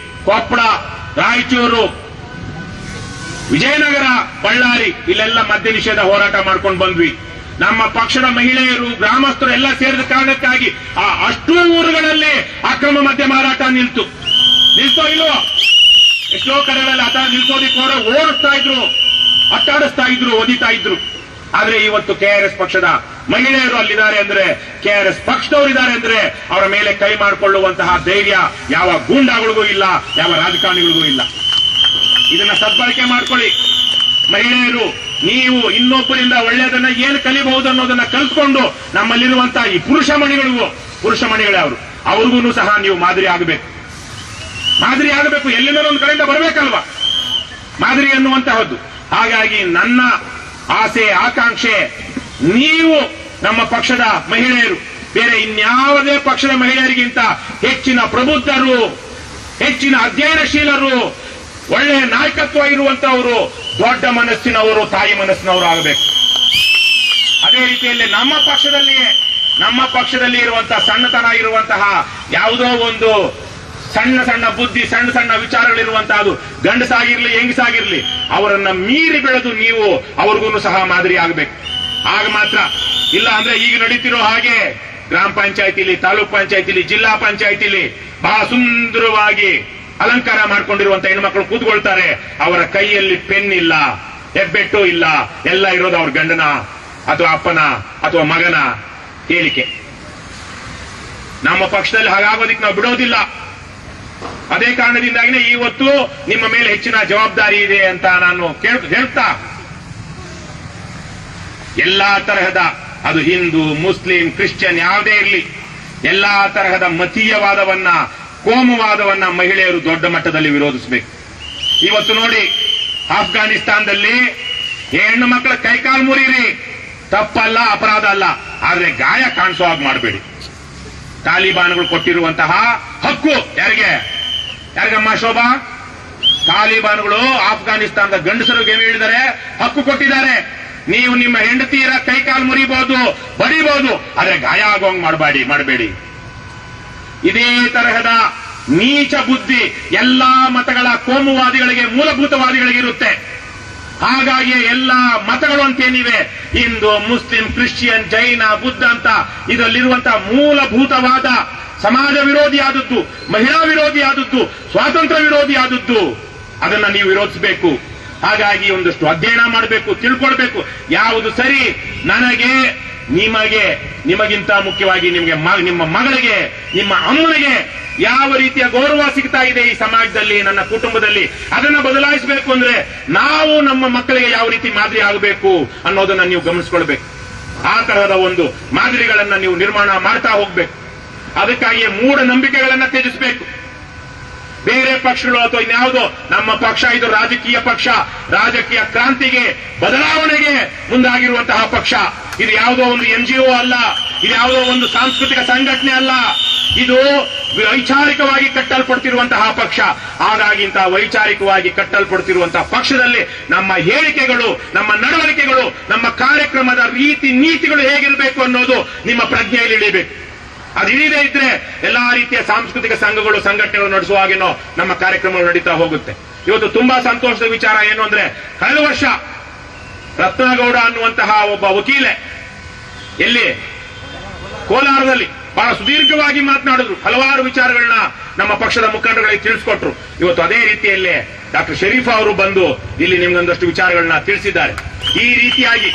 ಕೊಪ್ಪಳ, ರಾಯಚೂರು, ವಿಜಯನಗರ, ಬಳ್ಳಾರಿ, ಇಲ್ಲೆಲ್ಲ ಮದ್ಯ ನಿಷೇಧ ಹೋರಾಟ ಮಾಡ್ಕೊಂಡು ಬಂದ್ವಿ. ನಮ್ಮ ಪಕ್ಷದ ಮಹಿಳೆಯರು, ಗ್ರಾಮಸ್ಥರು ಎಲ್ಲ ಸೇರಿದ ಕಾರಣಕ್ಕಾಗಿ ಆ ಅಷ್ಟೂ ಊರುಗಳಲ್ಲಿ ಅಕ್ರಮ ಮದ್ಯ ಮಾರಾಟ ನಿಲ್ತೋ ಇಲ್ವೋ? ಎಷ್ಟೋ ಕಡೆಗಳಲ್ಲಿ ಆತ ನಿಲ್ಸೋದಿಕ್ಕೆ ಓಡಿಸ್ತಾ ಇದ್ರು, ಅಟ್ಟಾಡಿಸ್ತಾ ಇದ್ರು, ಒದಿತಾ ಇದ್ರು. ಆದ್ರೆ ಇವತ್ತು ಕೆಆರ್ಎಸ್ ಪಕ್ಷದ ಮಹಿಳೆಯರು ಅಲ್ಲಿದ್ದಾರೆ ಅಂದ್ರೆ, ಕೆಆರ್ಎಸ್ ಪಕ್ಷದವರಿದ್ದಾರೆ ಅಂದ್ರೆ ಅವರ ಮೇಲೆ ಕೈ ಮಾಡಿಕೊಳ್ಳುವಂತಹ ಧೈರ್ಯ ಯಾವ ಗೂಂಡಾಗಳಿಗೂ ಇಲ್ಲ, ಯಾವ ರಾಜಕಾರಣಿಗಳಿಗೂ ಇಲ್ಲ. ಇದನ್ನ ಸದ್ಬಳಕೆ ಮಾಡ್ಕೊಳ್ಳಿ. ಮಹಿಳೆಯರು ನೀವು ಇನ್ನೊಬ್ಬರಿಂದ ಒಳ್ಳೆಯದನ್ನ ಏನು ಕಲಿಬಹುದು ಅನ್ನೋದನ್ನ ಕಲ್ತ್ಕೊಂಡು ನಮ್ಮಲ್ಲಿರುವಂತಹ ಈ ಪುರುಷ ಮಣಿಗಳೇ ಅವ್ರಿಗೂ ಸಹ ನೀವು ಮಾದರಿ ಆಗಬೇಕು. ಎಲ್ಲಿಂದ ಒಂದು ಕಡೆಯಿಂದ ಬರಬೇಕಲ್ವಾ ಮಾದರಿ ಅನ್ನುವಂತಹದ್ದು. ಹಾಗಾಗಿ ನನ್ನ ಆಸೆ ಆಕಾಂಕ್ಷೆ, ನೀವು ನಮ್ಮ ಪಕ್ಷದ ಮಹಿಳೆಯರು ಬೇರೆ ಇನ್ಯಾವುದೇ ಪಕ್ಷದ ಮಹಿಳೆಯರಿಗಿಂತ ಹೆಚ್ಚಿನ ಪ್ರಬುದ್ಧರು, ಹೆಚ್ಚಿನ ಅಧ್ಯಯನಶೀಲರು, ಒಳ್ಳೆಯ ನಾಯಕತ್ವ ಇರುವಂತಹವರು, ದೊಡ್ಡ ಮನಸ್ಸಿನವರು, ತಾಯಿ ಮನಸ್ಸಿನವರು ಆಗಬೇಕು. ಅದೇ ರೀತಿಯಲ್ಲಿ ನಮ್ಮ ಪಕ್ಷದಲ್ಲಿ ಇರುವಂತಹ ಸಣ್ಣತನ ಇರುವಂತಹ ಯಾವುದೋ ಒಂದು ಸಣ್ಣ ಬುದ್ಧಿ, ಸಣ್ಣ ವಿಚಾರಗಳಿರುವಂತಹದ್ದು ಗಂಡಸಾಗಿರ್ಲಿ ಹೆಂಗಸಾಗಿರ್ಲಿ ಅವರನ್ನ ಮೀರಿ ಬೆಳೆದು ನೀವು ಅವ್ರಿಗೂ ಸಹ ಮಾದರಿ ಆಗಬೇಕು. ಆಗ ಮಾತ್ರ. ಇಲ್ಲ ಅಂದ್ರೆ ಈಗ ನಡೀತಿರೋ ಹಾಗೆ ಗ್ರಾಮ ಪಂಚಾಯತಿಲಿ, ತಾಲೂಕ್ ಪಂಚಾಯತಿಲಿ, ಜಿಲ್ಲಾ ಪಂಚಾಯತಿಲಿ ಬಹಳ ಸುಂದರವಾಗಿ ಅಲಂಕಾರ ಮಾಡ್ಕೊಂಡಿರುವಂತ ಹೆಣ್ಮಕ್ಳು ಕೂತ್ಕೊಳ್ತಾರೆ. ಅವರ ಕೈಯಲ್ಲಿ ಪೆನ್ ಇಲ್ಲ, ಹೆಬ್ಬೆಟ್ಟು ಇಲ್ಲ, ಎಲ್ಲ ಇರೋದು ಅವ್ರ ಗಂಡನ ಅಥವಾ ಅಪ್ಪನ ಅಥವಾ ಮಗನ ಹೇಳಿಕೆ. ನಮ್ಮ ಪಕ್ಷದಲ್ಲಿ ಹಾಗಾಗೋದಿಕ್ಕೆ ನಾವು ಬಿಡೋದಿಲ್ಲ. ಅದೇ ಕಾರಣದಿಂದಾಗಿನೇ ಇವತ್ತು ನಿಮ್ಮ ಮೇಲೆ ಹೆಚ್ಚಿನ ಜವಾಬ್ದಾರಿ ಇದೆ ಅಂತ ನಾನು ಹೇಳ್ತಾ, ಎಲ್ಲಾ ತರಹದ, ಅದು ಹಿಂದೂ, ಮುಸ್ಲಿಂ, ಕ್ರಿಶ್ಚಿಯನ್ ಯಾವುದೇ ಇರಲಿ, ಎಲ್ಲಾ ತರಹದ ಮತೀಯವಾದವನ್ನ, ಕೋಮುವಾದವನ್ನ ಮಹಿಳೆಯರು ದೊಡ್ಡ ಮಟ್ಟದಲ್ಲಿ ವಿರೋಧಿಸಬೇಕು. ಇವತ್ತು ನೋಡಿ, ಆಫ್ಘಾನಿಸ್ತಾನದಲ್ಲಿ ಹೆಣ್ಣು ಮಕ್ಕಳ ಕೈಕಾಲು ಮುರಿರಿ, ತಪ್ಪಲ್ಲ, ಅಪರಾಧ ಅಲ್ಲ, ಆದ್ರೆ ಗಾಯ ಕಾಣಿಸೋ ಹಾಗೆ ಮಾಡಬೇಡಿ. ತಾಲಿಬಾನ್ಗಳು ಕೊಟ್ಟಿರುವಂತಹ ಹಕ್ಕು ಯಾರಿಗಮ್ಮ ಶೋಭಾ? ತಾಲಿಬಾನ್ಗಳು ಆಫ್ಘಾನಿಸ್ತಾನದ ಗಂಡಸರಿಗೆ ಏನು ಹೇಳಿದ್ದಾರೆ? ಹಕ್ಕು ಕೊಟ್ಟಿದ್ದಾರೆ. ನೀವು ನಿಮ್ಮ ಹೆಂಡತಿಯರ ಕೈಕಾಲು ಮುರಿಬಹುದು, ಬಡಿಬಹುದು, ಆದ್ರೆ ಗಾಯ ಆಗೋಂಗ್ ಮಾಡಬೇಡಿ. ಇದೇ ತರಹದ ನೀಚ ಬುದ್ಧಿ ಎಲ್ಲಾ ಮತಗಳ ಕೋಮುವಾದಿಗಳಿಗೆ, ಮೂಲಭೂತವಾದಿಗಳಿಗೆ ಇರುತ್ತೆ. ಹಾಗಾಗಿ ಎಲ್ಲ ಮತಗಳು ಅಂತೇನಿವೆ, ಹಿಂದೂ, ಮುಸ್ಲಿಂ, ಕ್ರಿಶ್ಚಿಯನ್, ಜೈನ, ಬುದ್ಧ ಅಂತ ಇದರಲ್ಲಿರುವಂತಹ ಮೂಲಭೂತವಾದ ಸಮಾಜ ವಿರೋಧಿಯಾದದ್ದು, ಮಹಿಳಾ ವಿರೋಧಿಯಾದದ್ದು, ಸ್ವಾತಂತ್ರ್ಯ ವಿರೋಧಿಯಾದದ್ದು, ಅದನ್ನ ನೀವು ವಿರೋಧಿಸಬೇಕು. ಹಾಗಾಗಿ ಒಂದಷ್ಟು ಅಧ್ಯಯನ ಮಾಡಬೇಕು, ತಿಳ್ಕೊಳ್ಬೇಕು, ಯಾವುದು ಸರಿ, ನನಗೆ, ನಿಮಗೆ, ನಿಮಗಿಂತ ಮುಖ್ಯವಾಗಿ ನಿಮ್ಮ ಮಗಳಿಗೆ, ನಿಮ್ಮ ಅಮ್ಮನಿಗೆ ಯಾವ ರೀತಿಯ ಗೌರವ ಸಿಗ್ತಾ ಇದೆ ಈ ಸಮಾಜದಲ್ಲಿ, ನನ್ನ ಕುಟುಂಬದಲ್ಲಿ, ಅದನ್ನ ಬದಲಾಯಿಸಬೇಕು ಅಂದ್ರೆ ನಾವು ನಮ್ಮ ಮಕ್ಕಳಿಗೆ ಯಾವ ರೀತಿ ಮಾದರಿ ಆಗಬೇಕು ಅನ್ನೋದನ್ನ ನೀವು ಗಮನಿಸಿಕೊಳ್ಬೇಕು. ಆ ತರಹದ ಒಂದು ಮಾದರಿಗಳನ್ನ ನೀವು ನಿರ್ಮಾಣ ಮಾಡ್ತಾ ಹೋಗ್ಬೇಕು. ಅದಕ್ಕಾಗಿ ಮೂಢನಂಬಿಕೆಗಳನ್ನ ತ್ಯಜಿಸಬೇಕು. ಬೇರೆ ಪಕ್ಷಗಳು ಅಥವಾ ಇನ್ಯಾವುದೋ, ನಮ್ಮ ಪಕ್ಷ ಇದು ರಾಜಕೀಯ ಪಕ್ಷ, ರಾಜಕೀಯ ಕ್ರಾಂತಿಗೆ, ಬದಲಾವಣೆಗೆ ಮುಂದಾಗಿರುವಂತಹ ಪಕ್ಷ. ಇದು ಯಾವುದೋ ಒಂದು NGO ಅಲ್ಲ, ಇದು ಯಾವುದೋ ಒಂದು ಸಾಂಸ್ಕೃತಿಕ ಸಂಘಟನೆ ಅಲ್ಲ, ಇದು ವೈಚಾರಿಕವಾಗಿ ಕಟ್ಟಲ್ಪಡ್ತಿರುವಂತಹ ಪಕ್ಷ. ಹಾಗಾಗಿ ಇಂತಹ ವೈಚಾರಿಕವಾಗಿ ಕಟ್ಟಲ್ಪಡ್ತಿರುವಂತಹ ಪಕ್ಷದಲ್ಲಿ ನಮ್ಮ ಹೇಳಿಕೆಗಳು, ನಮ್ಮ ನಡವಳಿಕೆಗಳು, ನಮ್ಮ ಕಾರ್ಯಕ್ರಮದ ರೀತಿ ನೀತಿಗಳು ಹೇಗಿರಬೇಕು ಅನ್ನೋದು ನಿಮ್ಮ ಪ್ರಜ್ಞೆಯಲ್ಲಿ ಇಳಿಬೇಕು. ಅದು ಇಳಿದೇ ಇದ್ರೆ ಎಲ್ಲಾ ರೀತಿಯ ಸಾಂಸ್ಕೃತಿಕ ಸಂಘಗಳು, ಸಂಘಟನೆಗಳು ನಡೆಸುವ ಹಾಗೇನೋ ನಮ್ಮ ಕಾರ್ಯಕ್ರಮಗಳು ನಡೀತಾ ಹೋಗುತ್ತೆ. ಇವತ್ತು ತುಂಬಾ ಸಂತೋಷದ ವಿಚಾರ ಏನು ಅಂದ್ರೆ, ಕಳೆದ ವರ್ಷ ರತ್ನಗೌಡ ಅನ್ನುವಂತಹ ಒಬ್ಬ ವಕೀಲೆ ಎಲ್ಲಿ ಕೋಲಾರದಲ್ಲಿ ಬಹಳ ಸುದೀರ್ಘವಾಗಿ ಮಾತನಾಡಿದ್ರು, ಹಲವಾರು ವಿಚಾರಗಳನ್ನ ನಮ್ಮ ಪಕ್ಷದ ಮುಖಂಡಗಳಿಗೆ ತಿಳಿಸ್ಕೊಟ್ರು. ಇವತ್ತು ಅದೇ ರೀತಿಯಲ್ಲೇ ಡಾಕ್ಟರ್ ಶರೀಫಾ ಅವರು ಬಂದು ಇಲ್ಲಿ ನಿಮ್ಗೊಂದಷ್ಟು ವಿಚಾರಗಳನ್ನ ತಿಳಿಸಿದ್ದಾರೆ. ಈ ರೀತಿಯಾಗಿ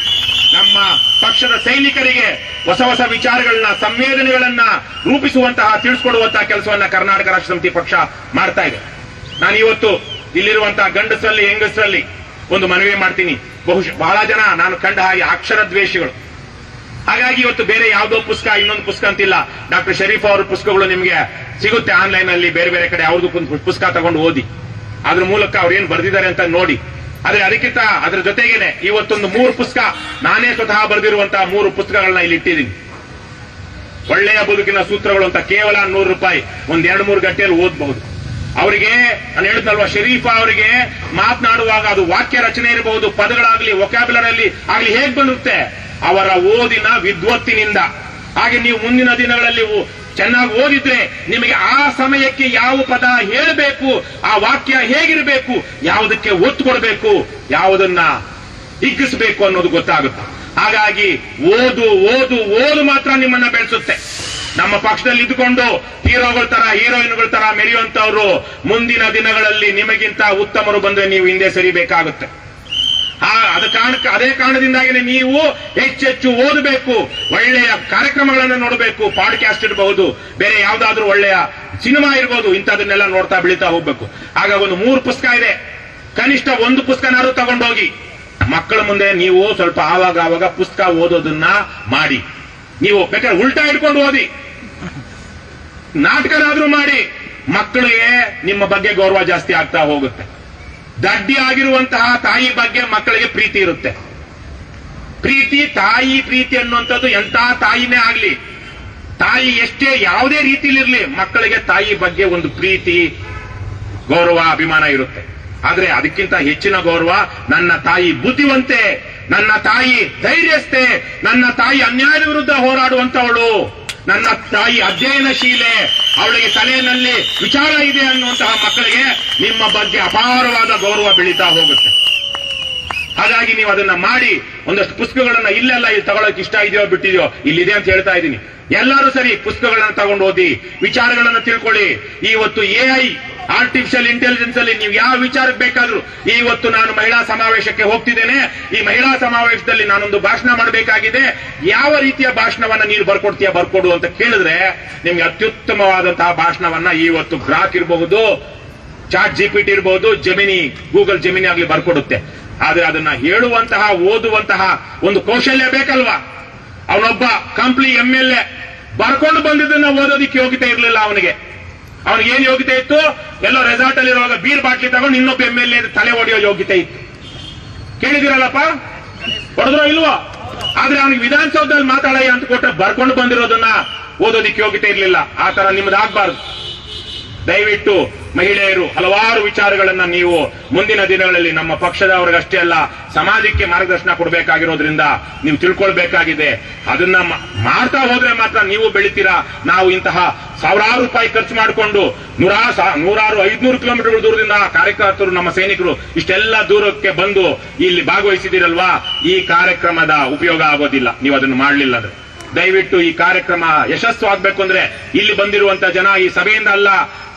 ನಮ್ಮ ಪಕ್ಷದ ಸೈನಿಕರಿಗೆ ಹೊಸ ವಿಚಾರಗಳನ್ನ, ಸಂವೇದನೆಗಳನ್ನ ರೂಪಿಸುವಂತಹ, ತಿಳಿಸ್ಕೊಡುವಂತಹ ಕೆಲಸವನ್ನ ಕರ್ನಾಟಕ ರಾಷ್ಟ್ರ ಸಮಿತಿ ಪಕ್ಷ ಮಾಡ್ತಾ ಇದೆ. ನಾನು ಇವತ್ತು ಇಲ್ಲಿರುವಂತಹ ಗಂಡಸರಲ್ಲಿ, ಹೆಂಗಸರಲ್ಲಿ ಒಂದು ಮನವಿ ಮಾಡ್ತೀನಿ. ಬಹಳ ಜನ ನಾನು ಕಂಡ ಹಾಗೆ ಅಕ್ಷರ ದ್ವೇಷಿಗಳು. ಹಾಗಾಗಿ ಇವತ್ತು ಬೇರೆ ಯಾವುದೋ ಪುಸ್ತಕ, ಇನ್ನೊಂದು ಪುಸ್ತಕ ಅಂತಿಲ್ಲ, ಡಾಕ್ಟರ್ ಶರೀಫ್ ಅವರ ಪುಸ್ತಕಗಳು ನಿಮಗೆ ಸಿಗುತ್ತೆ ಆನ್ಲೈನ್ ಅಲ್ಲಿ, ಬೇರೆ ಕಡೆ ಅವ್ರದ್ದು ಪುಸ್ತಕ ತಗೊಂಡು ಓದಿ, ಅದ್ರ ಮೂಲಕ ಅವ್ರು ಏನ್ ಬರೆದಿದ್ದಾರೆ ಅಂತ ನೋಡಿ. ಆದ್ರೆ ಅದಕ್ಕಿಂತ ಅದ್ರ ಜೊತೆಗೇನೆ ಇವತ್ತೊಂದು 3 ಪುಸ್ತಕ ನಾನೇ ಸ್ವತಃ ಬರೆದಿರುವಂತಹ 3 ಪುಸ್ತಕಗಳನ್ನ ಇಲ್ಲಿ ಇಟ್ಟಿದ್ದೀನಿ. ಒಳ್ಳೆಯ ಬದುಕಿನ ಸೂತ್ರಗಳು ಅಂತ, ಕೇವಲ ₹100, ಒಂದ್ 2-3 ಗಂಟೆಯಲ್ಲಿ ಓದಬಹುದು. ಅವರಿಗೆ ನಾನು ಹೇಳಿದ್ನಲ್ವಾ, ಶರೀಫಾ ಅವರಿಗೆ ಮಾತನಾಡುವಾಗ ಅದು ವಾಕ್ಯ ರಚನೆ ಇರಬಹುದು, ಪದಗಳಾಗ್ಲಿ, ವೊಕ್ಯಾಬ್ಯುಲರಿ ಆಗ್ಲಿ ಹೇಗ್ ಬರುತ್ತೆ ಅವರ ಓದಿನ ವಿದ್ವತ್ತಿನಿಂದ. ಹಾಗೆ ನೀವು ಮುಂದಿನ ದಿನಗಳಲ್ಲಿ ಚೆನ್ನಾಗಿ ಓದಿದ್ರೆ ನಿಮಗೆ ಆ ಸಮಯಕ್ಕೆ ಯಾವ ಪದ ಹೇಳಬೇಕು, ಆ ವಾಕ್ಯ ಹೇಗಿರಬೇಕು, ಯಾವುದಕ್ಕೆ ಒತ್ತು ಕೊಡಬೇಕು, ಯಾವುದನ್ನ ಹಿಗ್ಗಿಸಬೇಕು ಅನ್ನೋದು ಗೊತ್ತಾಗುತ್ತೆ. ಹಾಗಾಗಿ ಓದು ಮಾತ್ರ ನಿಮ್ಮನ್ನ ಬೆಳೆಸುತ್ತೆ. ನಮ್ಮ ಪಕ್ಷದಲ್ಲಿ ಇದ್ದುಕೊಂಡು ಹೀರೋಗಳ ತರ, ಹೀರೋಯಿನ್ಗಳ ತರ ಮೆರೆಯುವಂತವ್ರು ಮುಂದಿನ ದಿನಗಳಲ್ಲಿ ನಿಮಗಿಂತ ಉತ್ತಮರು ಬಂದ್ರೆ ನೀವು ಹಿಂದೆ ಸರಿಬೇಕಾಗುತ್ತೆ. ಅದೇ ಕಾರಣದಿಂದಾಗಿನೇ ನೀವು ಹೆಚ್ಚೆಚ್ಚು ಓದಬೇಕು, ಒಳ್ಳೆಯ ಕಾರ್ಯಕ್ರಮಗಳನ್ನು ನೋಡಬೇಕು. ಪಾಡ್ಕಾಸ್ಟ್ ಇರಬಹುದು, ಬೇರೆ ಯಾವ್ದಾದ್ರೂ ಒಳ್ಳೆಯ ಸಿನಿಮಾ ಇರಬಹುದು, ಇಂಥದನ್ನೆಲ್ಲ ನೋಡ್ತಾ ಬೆಳೀತಾ ಹೋಗ್ಬೇಕು. ಆಗ ಒಂದು 3 ಪುಸ್ತಕ ಇದೆ, ಕನಿಷ್ಠ 1 ಪುಸ್ತಕನಾದ್ರೂ ತಗೊಂಡೋಗಿ ಮಕ್ಕಳ ಮುಂದೆ ನೀವು ಸ್ವಲ್ಪ ಆವಾಗ ಪುಸ್ತಕ ಓದೋದನ್ನ ಮಾಡಿ. ನೀವು ಬೇಕಾದ್ರೆ ಉಲ್ಟಾ ಹಿಡ್ಕೊಂಡು ಓದಿ, ನಾಟಕನಾದ್ರೂ ಮಾಡಿ. ಮಕ್ಕಳಿಗೆ ನಿಮ್ಮ ಬಗ್ಗೆ ಗೌರವ ಜಾಸ್ತಿ ಆಗ್ತಾ ಹೋಗುತ್ತೆ. ದಡ್ಡಿ ಆಗಿರುವಂತಹ ತಾಯಿ ಬಗ್ಗೆ ಮಕ್ಕಳಿಗೆ ಪ್ರೀತಿ ಇರುತ್ತೆ. ಪ್ರೀತಿ, ತಾಯಿ ಪ್ರೀತಿ ಅನ್ನುವಂಥದ್ದು ಎಂಥ ತಾಯಿನೇ ಆಗ್ಲಿ, ತಾಯಿ ಎಷ್ಟೇ ಯಾವುದೇ ರೀತಿಲಿರ್ಲಿ, ಮಕ್ಕಳಿಗೆ ತಾಯಿ ಬಗ್ಗೆ ಒಂದು ಪ್ರೀತಿ, ಗೌರವ, ಅಭಿಮಾನ ಇರುತ್ತೆ. ಆದ್ರೆ ಅದಕ್ಕಿಂತ ಹೆಚ್ಚಿನ ಗೌರವ ನನ್ನ ತಾಯಿ ಬುದ್ಧಿವಂತೆ, ನನ್ನ ತಾಯಿ ಧೈರ್ಯಸ್ಥೆ, ನನ್ನ ತಾಯಿ ಅನ್ಯಾಯದ ವಿರುದ್ಧ ಹೋರಾಡುವಂತವಳು, ನನ್ನ ತಾಯಿ ಅಧ್ಯಯನಶೀಲೆ, ಅವಳಿಗೆ ತಲೆಯಲ್ಲಿ ವಿಚಾರ ಇದೆ ಅನ್ನುವಂತಹ ಮಕ್ಕಳಿಗೆ ನಿಮ್ಮ ಬಗ್ಗೆ ಅಪಾರವಾದ ಗೌರವ ಬೆಳೀತಾ ಹೋಗುತ್ತೆ. ಹಾಗಾಗಿ ನೀವು ಅದನ್ನ ಮಾಡಿ. ಒಂದಷ್ಟು ಪುಸ್ತಕಗಳನ್ನ ಇಲ್ಲೆಲ್ಲ ಇಲ್ಲಿ ತಗೊಳಕ್ ಇಷ್ಟ ಇದೆಯೋ ಬಿಟ್ಟಿದೆಯೋ, ಇಲ್ಲಿದೆ ಅಂತ ಹೇಳ್ತಾ ಇದ್ದೀನಿ. ಎಲ್ಲರೂ ಸರಿ ಪುಸ್ತಕಗಳನ್ನ ತಗೊಂಡು ಓದಿ, ವಿಚಾರಗಳನ್ನ ತಿಳ್ಕೊಳ್ಳಿ. ಇವತ್ತು AI ಆರ್ಟಿಫಿಷಿಯಲ್ ಇಂಟೆಲಿಜೆನ್ಸ್ ಅಲ್ಲಿ ನೀವು ಯಾವ ವಿಚಾರಕ್ಕೆ ಬೇಕಾದ್ರೂ, ಇವತ್ತು ನಾನು ಮಹಿಳಾ ಸಮಾವೇಶಕ್ಕೆ ಹೋಗ್ತಿದ್ದೇನೆ, ಈ ಮಹಿಳಾ ಸಮಾವೇಶದಲ್ಲಿ ನಾನೊಂದು ಭಾಷಣ ಮಾಡಬೇಕಾಗಿದೆ, ಯಾವ ರೀತಿಯ ಭಾಷಣವನ್ನ ನೀನು ಬರ್ಕೊಡ್ತೀಯ ಬರ್ಕೊಡು ಅಂತ ಕೇಳಿದ್ರೆ ನಿಮ್ಗೆ ಅತ್ಯುತ್ತಮವಾದಂತಹ ಭಾಷಣವನ್ನ ಇವತ್ತು ಗ್ರಾಕ್ ಇರಬಹುದು, ಚಾಟ್ GPT ಇರಬಹುದು, ಜೆಮಿನಿ, ಗೂಗಲ್ ಜೆಮಿನಿ ಆಗ್ಲಿ ಬರ್ಕೊಡುತ್ತೆ. ಆದ್ರೆ ಅದನ್ನ ಹೇಳುವಂತಹ, ಓದುವಂತಹ ಒಂದು ಕೌಶಲ್ಯ ಬೇಕಲ್ವಾ? ಅವನೊಬ್ಬ ಕಂಪ್ಲಿ MLA ಬರ್ಕೊಂಡು ಬಂದಿದ್ದನ್ನ ಓದೋದಿಕ್ಕೆ ಯೋಗ್ಯತೆ ಇರಲಿಲ್ಲ ಅವನಿಗೆ. ಏನ್ ಯೋಗ್ಯತೆ ಇತ್ತು? ಎಲ್ಲೋ ರೆಸಾರ್ಟ್ ಅಲ್ಲಿ ಇರುವಾಗ ಬೀರ್ ಬಾಟ್ಲಿ ತಗೊಂಡು ಇನ್ನೊಬ್ಬ MLA ತಲೆ ಹೊಡೆಯೋ ಯೋಗ್ಯತೆ ಇತ್ತು. ಕೇಳಿದಿರಲ್ಲಪ್ಪ, ಹೊಡೆದ್ರೋ ಇಲ್ವೋ? ಆದ್ರೆ ಅವನಿಗೆ ವಿಧಾನಸೌಧದಲ್ಲಿ ಮಾತಾಡಯ್ಯ ಅಂತ ಕೊಟ್ರೆ ಬರ್ಕೊಂಡು ಬಂದಿರೋದನ್ನ ಓದೋದಿಕ್ಕೆ ಯೋಗ್ಯತೆ ಇರಲಿಲ್ಲ. ಆ ತರ ನಿಮ್ದಾಗಬಾರ್ದು. ದಯವಿಟ್ಟು ಮಹಿಳೆಯರು ಹಲವಾರು ವಿಚಾರಗಳನ್ನ ನೀವು ಮುಂದಿನ ದಿನಗಳಲ್ಲಿ ನಮ್ಮ ಪಕ್ಷದವರಿಗಷ್ಟೇ ಅಲ್ಲ, ಸಮಾಜಕ್ಕೆ ಮಾರ್ಗದರ್ಶನ ಕೊಡಬೇಕಾಗಿರೋದ್ರಿಂದ ನೀವು ತಿಳ್ಕೊಳ್ಬೇಕಾಗಿದೆ. ಅದನ್ನ ಮಾಡ್ತಾ ಹೋದ್ರೆ ಮಾತ್ರ ನೀವು ಬೆಳಿತೀರಾ. ನಾವು ಇಂತಹ ಸಾವಿರಾರು ರೂಪಾಯಿ ಖರ್ಚು ಮಾಡಿಕೊಂಡು ನೂರಾರು 500 ಕಿಲೋಮೀಟರ್ಗಳ ದೂರದಿಂದ ಕಾರ್ಯಕರ್ತರು, ನಮ್ಮ ಸೈನಿಕರು ಇಷ್ಟೆಲ್ಲ ದೂರಕ್ಕೆ ಬಂದು ಇಲ್ಲಿ ಭಾಗವಹಿಸಿದಿರಲ್ವಾ, ಈ ಕಾರ್ಯಕ್ರಮದ ಉಪಯೋಗ ಆಗೋದಿಲ್ಲ ನೀವು ಅದನ್ನು ಮಾಡಲಿಲ್ಲ ಅಂದ್ರೆ. ದಯವಿಟ್ಟು ಈ ಕಾರ್ಯಕ್ರಮ ಯಶಸ್ಸು ಆಗ್ಬೇಕು ಅಂದ್ರೆ ಇಲ್ಲಿ ಬಂದಿರುವಂತ ಜನ ಈ ಸಭೆಯಿಂದ ಅಲ್ಲ,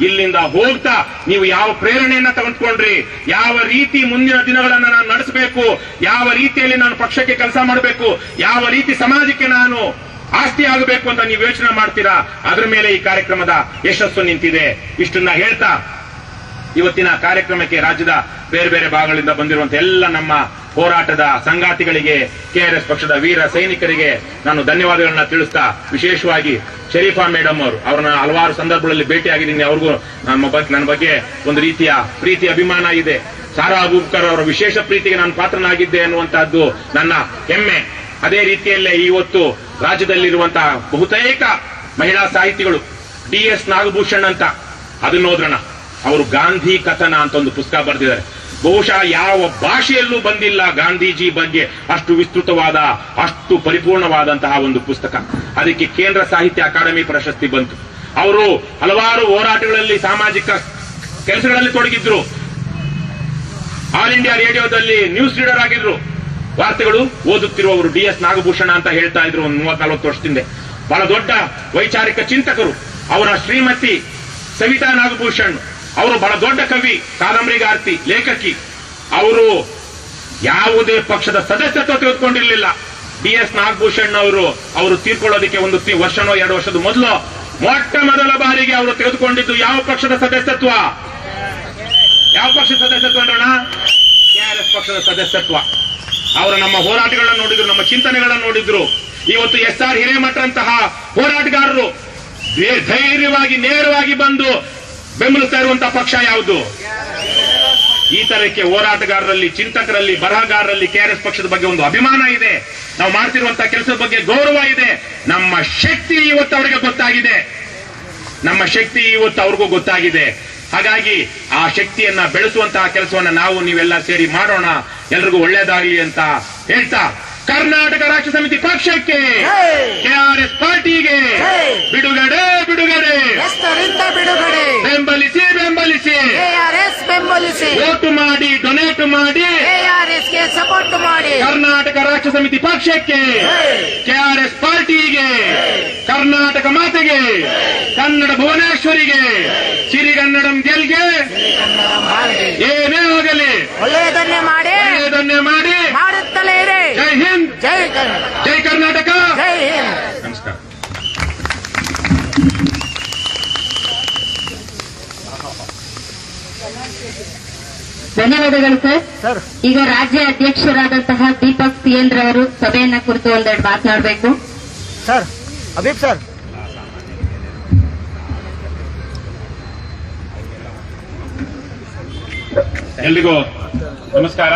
ಇಲ್ಲಿಂದ ಹೋಗ್ತಾ ನೀವು ಯಾವ ಪ್ರೇರಣೆಯನ್ನ ತಗೊಂಡ್ಕೊಂಡ್ರಿ, ಯಾವ ರೀತಿ ಮುಂದಿನ ದಿನಗಳನ್ನ ನಾನು ನಡೆಸಬೇಕು, ಯಾವ ರೀತಿಯಲ್ಲಿ ನಾನು ಪಕ್ಷಕ್ಕೆ ಕೆಲಸ ಮಾಡಬೇಕು, ಯಾವ ರೀತಿ ಸಮಾಜಕ್ಕೆ ನಾನು ಆಸ್ತಿ ಆಗಬೇಕು ಅಂತ ನೀವು ಯೋಚನೆ ಮಾಡ್ತೀರಾ, ಅದ್ರ ಮೇಲೆ ಈ ಕಾರ್ಯಕ್ರಮದ ಯಶಸ್ಸು ನಿಂತಿದೆ. ಇಷ್ಟನ್ನ ಹೇಳ್ತಾ ಇವತ್ತಿನ ಕಾರ್ಯಕ್ರಮಕ್ಕೆ ರಾಜ್ಯದ ಬೇರೆ ಬೇರೆ ಭಾಗಗಳಿಂದ ಬಂದಿರುವಂತಹ ಎಲ್ಲ ನಮ್ಮ ಹೋರಾಟದ ಸಂಗಾತಿಗಳಿಗೆ, KRS ಪಕ್ಷದ ವೀರ ಸೈನಿಕರಿಗೆ ನಾನು ಧನ್ಯವಾದಗಳನ್ನ ತಿಳಿಸ್ತಾ, ವಿಶೇಷವಾಗಿ ಶರೀಫಾ ಮೇಡಮ್ ಅವ್ರನ್ನ ಹಲವಾರು ಸಂದರ್ಭಗಳಲ್ಲಿ ಭೇಟಿಯಾಗಿದ್ದೀನಿ. ಅವ್ರಿಗೂ ನನ್ನ ಬಗ್ಗೆ ಒಂದು ರೀತಿಯ ಪ್ರೀತಿ, ಅಭಿಮಾನ ಇದೆ. ಸಾರಾ ಅಬೂಬಕರ್ ಅವರ ವಿಶೇಷ ಪ್ರೀತಿಗೆ ನಾನು ಪಾತ್ರನಾಗಿದ್ದೆ ಅನ್ನುವಂತಹದ್ದು ನನ್ನ ಹೆಮ್ಮೆ. ಅದೇ ರೀತಿಯಲ್ಲೇ ಇವತ್ತು ರಾಜ್ಯದಲ್ಲಿರುವಂತಹ ಬಹುತೇಕ ಮಹಿಳಾ ಸಾಹಿತಿಗಳು, DS ನಾಗಭೂಷಣ್ ಅಂತ, ಅದನ್ನ ಓದ್ರಣ. ಅವರು ಗಾಂಧಿ ಕಥನ ಅಂತ ಒಂದು ಪುಸ್ತಕ ಬರೆದಿದ್ದಾರೆ. ಬಹುಶಃ ಯಾವ ಭಾಷೆಯಲ್ಲೂ ಬಂದಿಲ್ಲ ಗಾಂಧೀಜಿ ಬಗ್ಗೆ ಅಷ್ಟು ವಿಸ್ತೃತವಾದ, ಅಷ್ಟು ಪರಿಪೂರ್ಣವಾದಂತಹ ಒಂದು ಪುಸ್ತಕ. ಅದಕ್ಕೆ ಕೇಂದ್ರ ಸಾಹಿತ್ಯ ಅಕಾಡೆಮಿ ಪ್ರಶಸ್ತಿ ಬಂತು. ಅವರು ಹಲವಾರು ಹೋರಾಟಗಳಲ್ಲಿ, ಸಾಮಾಜಿಕ ಕೆಲಸಗಳಲ್ಲಿ ತೊಡಗಿದ್ರು. ಆಲ್ ಇಂಡಿಯಾ ರೇಡಿಯೋದಲ್ಲಿ ನ್ಯೂಸ್ ರೀಡರ್ ಆಗಿದ್ರು. ವಾರ್ತೆಗಳು ಓದುತ್ತಿರುವವರು DS ನಾಗಭೂಷಣ ಅಂತ ಹೇಳ್ತಾ ಇದ್ರು ಒಂದು 30-40 ವರ್ಷದಿಂದ. ಬಹಳ ದೊಡ್ಡ ವೈಚಾರಿಕ ಚಿಂತಕರು. ಅವರ ಶ್ರೀಮತಿ ಸವಿತಾ ನಾಗಭೂಷಣ್ ಅವರು ಬಹಳ ದೊಡ್ಡ ಕವಿ, ಕಾದಂಬರಿಗಾರ್ತಿ, ಲೇಖಕಿ. ಅವರು ಯಾವುದೇ ಪಕ್ಷದ ಸದಸ್ಯತ್ವ ತೆಗೆದುಕೊಂಡಿರಲಿಲ್ಲ. DS ನಾಗಭೂಷಣ್ ಅವರು ತೀರ್ಕೊಳ್ಳೋದಕ್ಕೆ 1 ವರ್ಷನೋ 2 ವರ್ಷದ ಮೊದಲು ಮೊಟ್ಟ ಮೊದಲ ಬಾರಿಗೆ ಅವರು ತೆಗೆದುಕೊಂಡಿದ್ದು ಯಾವ ಪಕ್ಷದ ಸದಸ್ಯತ್ವ? ಯಾವ ಪಕ್ಷದ ಸದಸ್ಯತ್ವ ಅಂದ್ರಣ? KRS ಪಕ್ಷದ ಸದಸ್ಯತ್ವ. ಅವರು ನಮ್ಮ ಹೋರಾಟಗಳನ್ನ ನೋಡಿದ್ರು, ನಮ್ಮ ಚಿಂತನೆಗಳನ್ನ ನೋಡಿದ್ರು. ಇವತ್ತು SR ಹಿರೇಮಠರಂತಹ ಹೋರಾಟಗಾರರು ಧೈರ್ಯವಾಗಿ ನೇರವಾಗಿ ಬಂದು ಬೆಂಬಲಿಸ್ತಾ ಇರುವಂತಹ ಪಕ್ಷ ಯಾವುದು? ಈ ತರಕ್ಕೆ ಹೋರಾಟಗಾರರಲ್ಲಿ, ಚಿಂತಕರಲ್ಲಿ, ಬರಹಗಾರರಲ್ಲಿ KRS ಪಕ್ಷದ ಬಗ್ಗೆ ಒಂದು ಅಭಿಮಾನ ಇದೆ. ನಾವು ಮಾಡ್ತಿರುವಂತಹ ಕೆಲಸದ ಬಗ್ಗೆ ಗೌರವ ಇದೆ. ನಮ್ಮ ಶಕ್ತಿ ಇವತ್ತು ಅವರಿಗೆ ಗೊತ್ತಾಗಿದೆ. ನಮ್ಮ ಶಕ್ತಿ ಇವತ್ತು ಅವ್ರಿಗೂ ಗೊತ್ತಾಗಿದೆ. ಹಾಗಾಗಿ ಆ ಶಕ್ತಿಯನ್ನ ಬೆಳೆಸುವಂತಹ ಕೆಲಸವನ್ನ ನಾವು ನೀವೆಲ್ಲ ಸೇರಿ ಮಾಡೋಣ. ಎಲ್ರಿಗೂ ಒಳ್ಳೇದಾಗಲಿ ಅಂತ ಹೇಳ್ತಾ, ಕರ್ನಾಟಕ ರಾಷ್ಟ್ರ ಸಮಿತಿ ಪಕ್ಷಕ್ಕೆ, KRS ಪಾರ್ಟಿಗೆ ಬಿಡುಗಡೆ ಬಿಡುಗಡೆ ಬಿಡುಗಡೆ, ಬೆಂಬಲಿಸಿ ಬೆಂಬಲಿಸಿ, KRS ಬೆಂಬಲಿಸಿ, ವೋಟ್ ಮಾಡಿ, ಡೊನೇಟ್ ಮಾಡಿ, KRS ಗೆ ಸಪೋರ್ಟ್ ಮಾಡಿ. ಕರ್ನಾಟಕ ರಾಷ್ಟ್ರ ಸಮಿತಿ ಪಕ್ಷಕ್ಕೆ, KRS ಪಾರ್ಟಿಗೆ, ಕರ್ನಾಟಕ ಮಾತೆಗೆ, ಕನ್ನಡ ಭುವನೇಶ್ವರಿಗೆ, ಸಿರಿಗನ್ನಡಂ ಗೆಲ್ಗೆ, ಏನೇ ಆಗಲಿ ಒಳ್ಳೆಯದನ್ನೇ ಮಾಡಿ, ಒಳ್ಳೆಯದನ್ನೇ ಮಾಡಿ ಮಾಡುತ್ತಲೇ ಇರಿ. ಜೈ ಹಿಂದ್, ಜೈ ಕನ್ನಡ, ಜೈ ಕರ್ನಾಟಕ. ಜೈ ಹಿಂದ್. ನಮಸ್ಕಾರ. ಧನ್ಯವಾದಗಳು ಸರ್. ಸರ್ ಈಗ ರಾಜ್ಯ ಅಧ್ಯಕ್ಷರಾದಂತಹ ದೀಪಕ್ ಸಿಯೇಂದ್ರ ಅವರು ಸಭೆಯನ್ನ ಕುರಿತು ಒಂದೆರಡು ಮಾತನಾಡಬೇಕು. Sir Habib sir. ಎಲ್ರಿಗೂ ನಮಸ್ಕಾರ.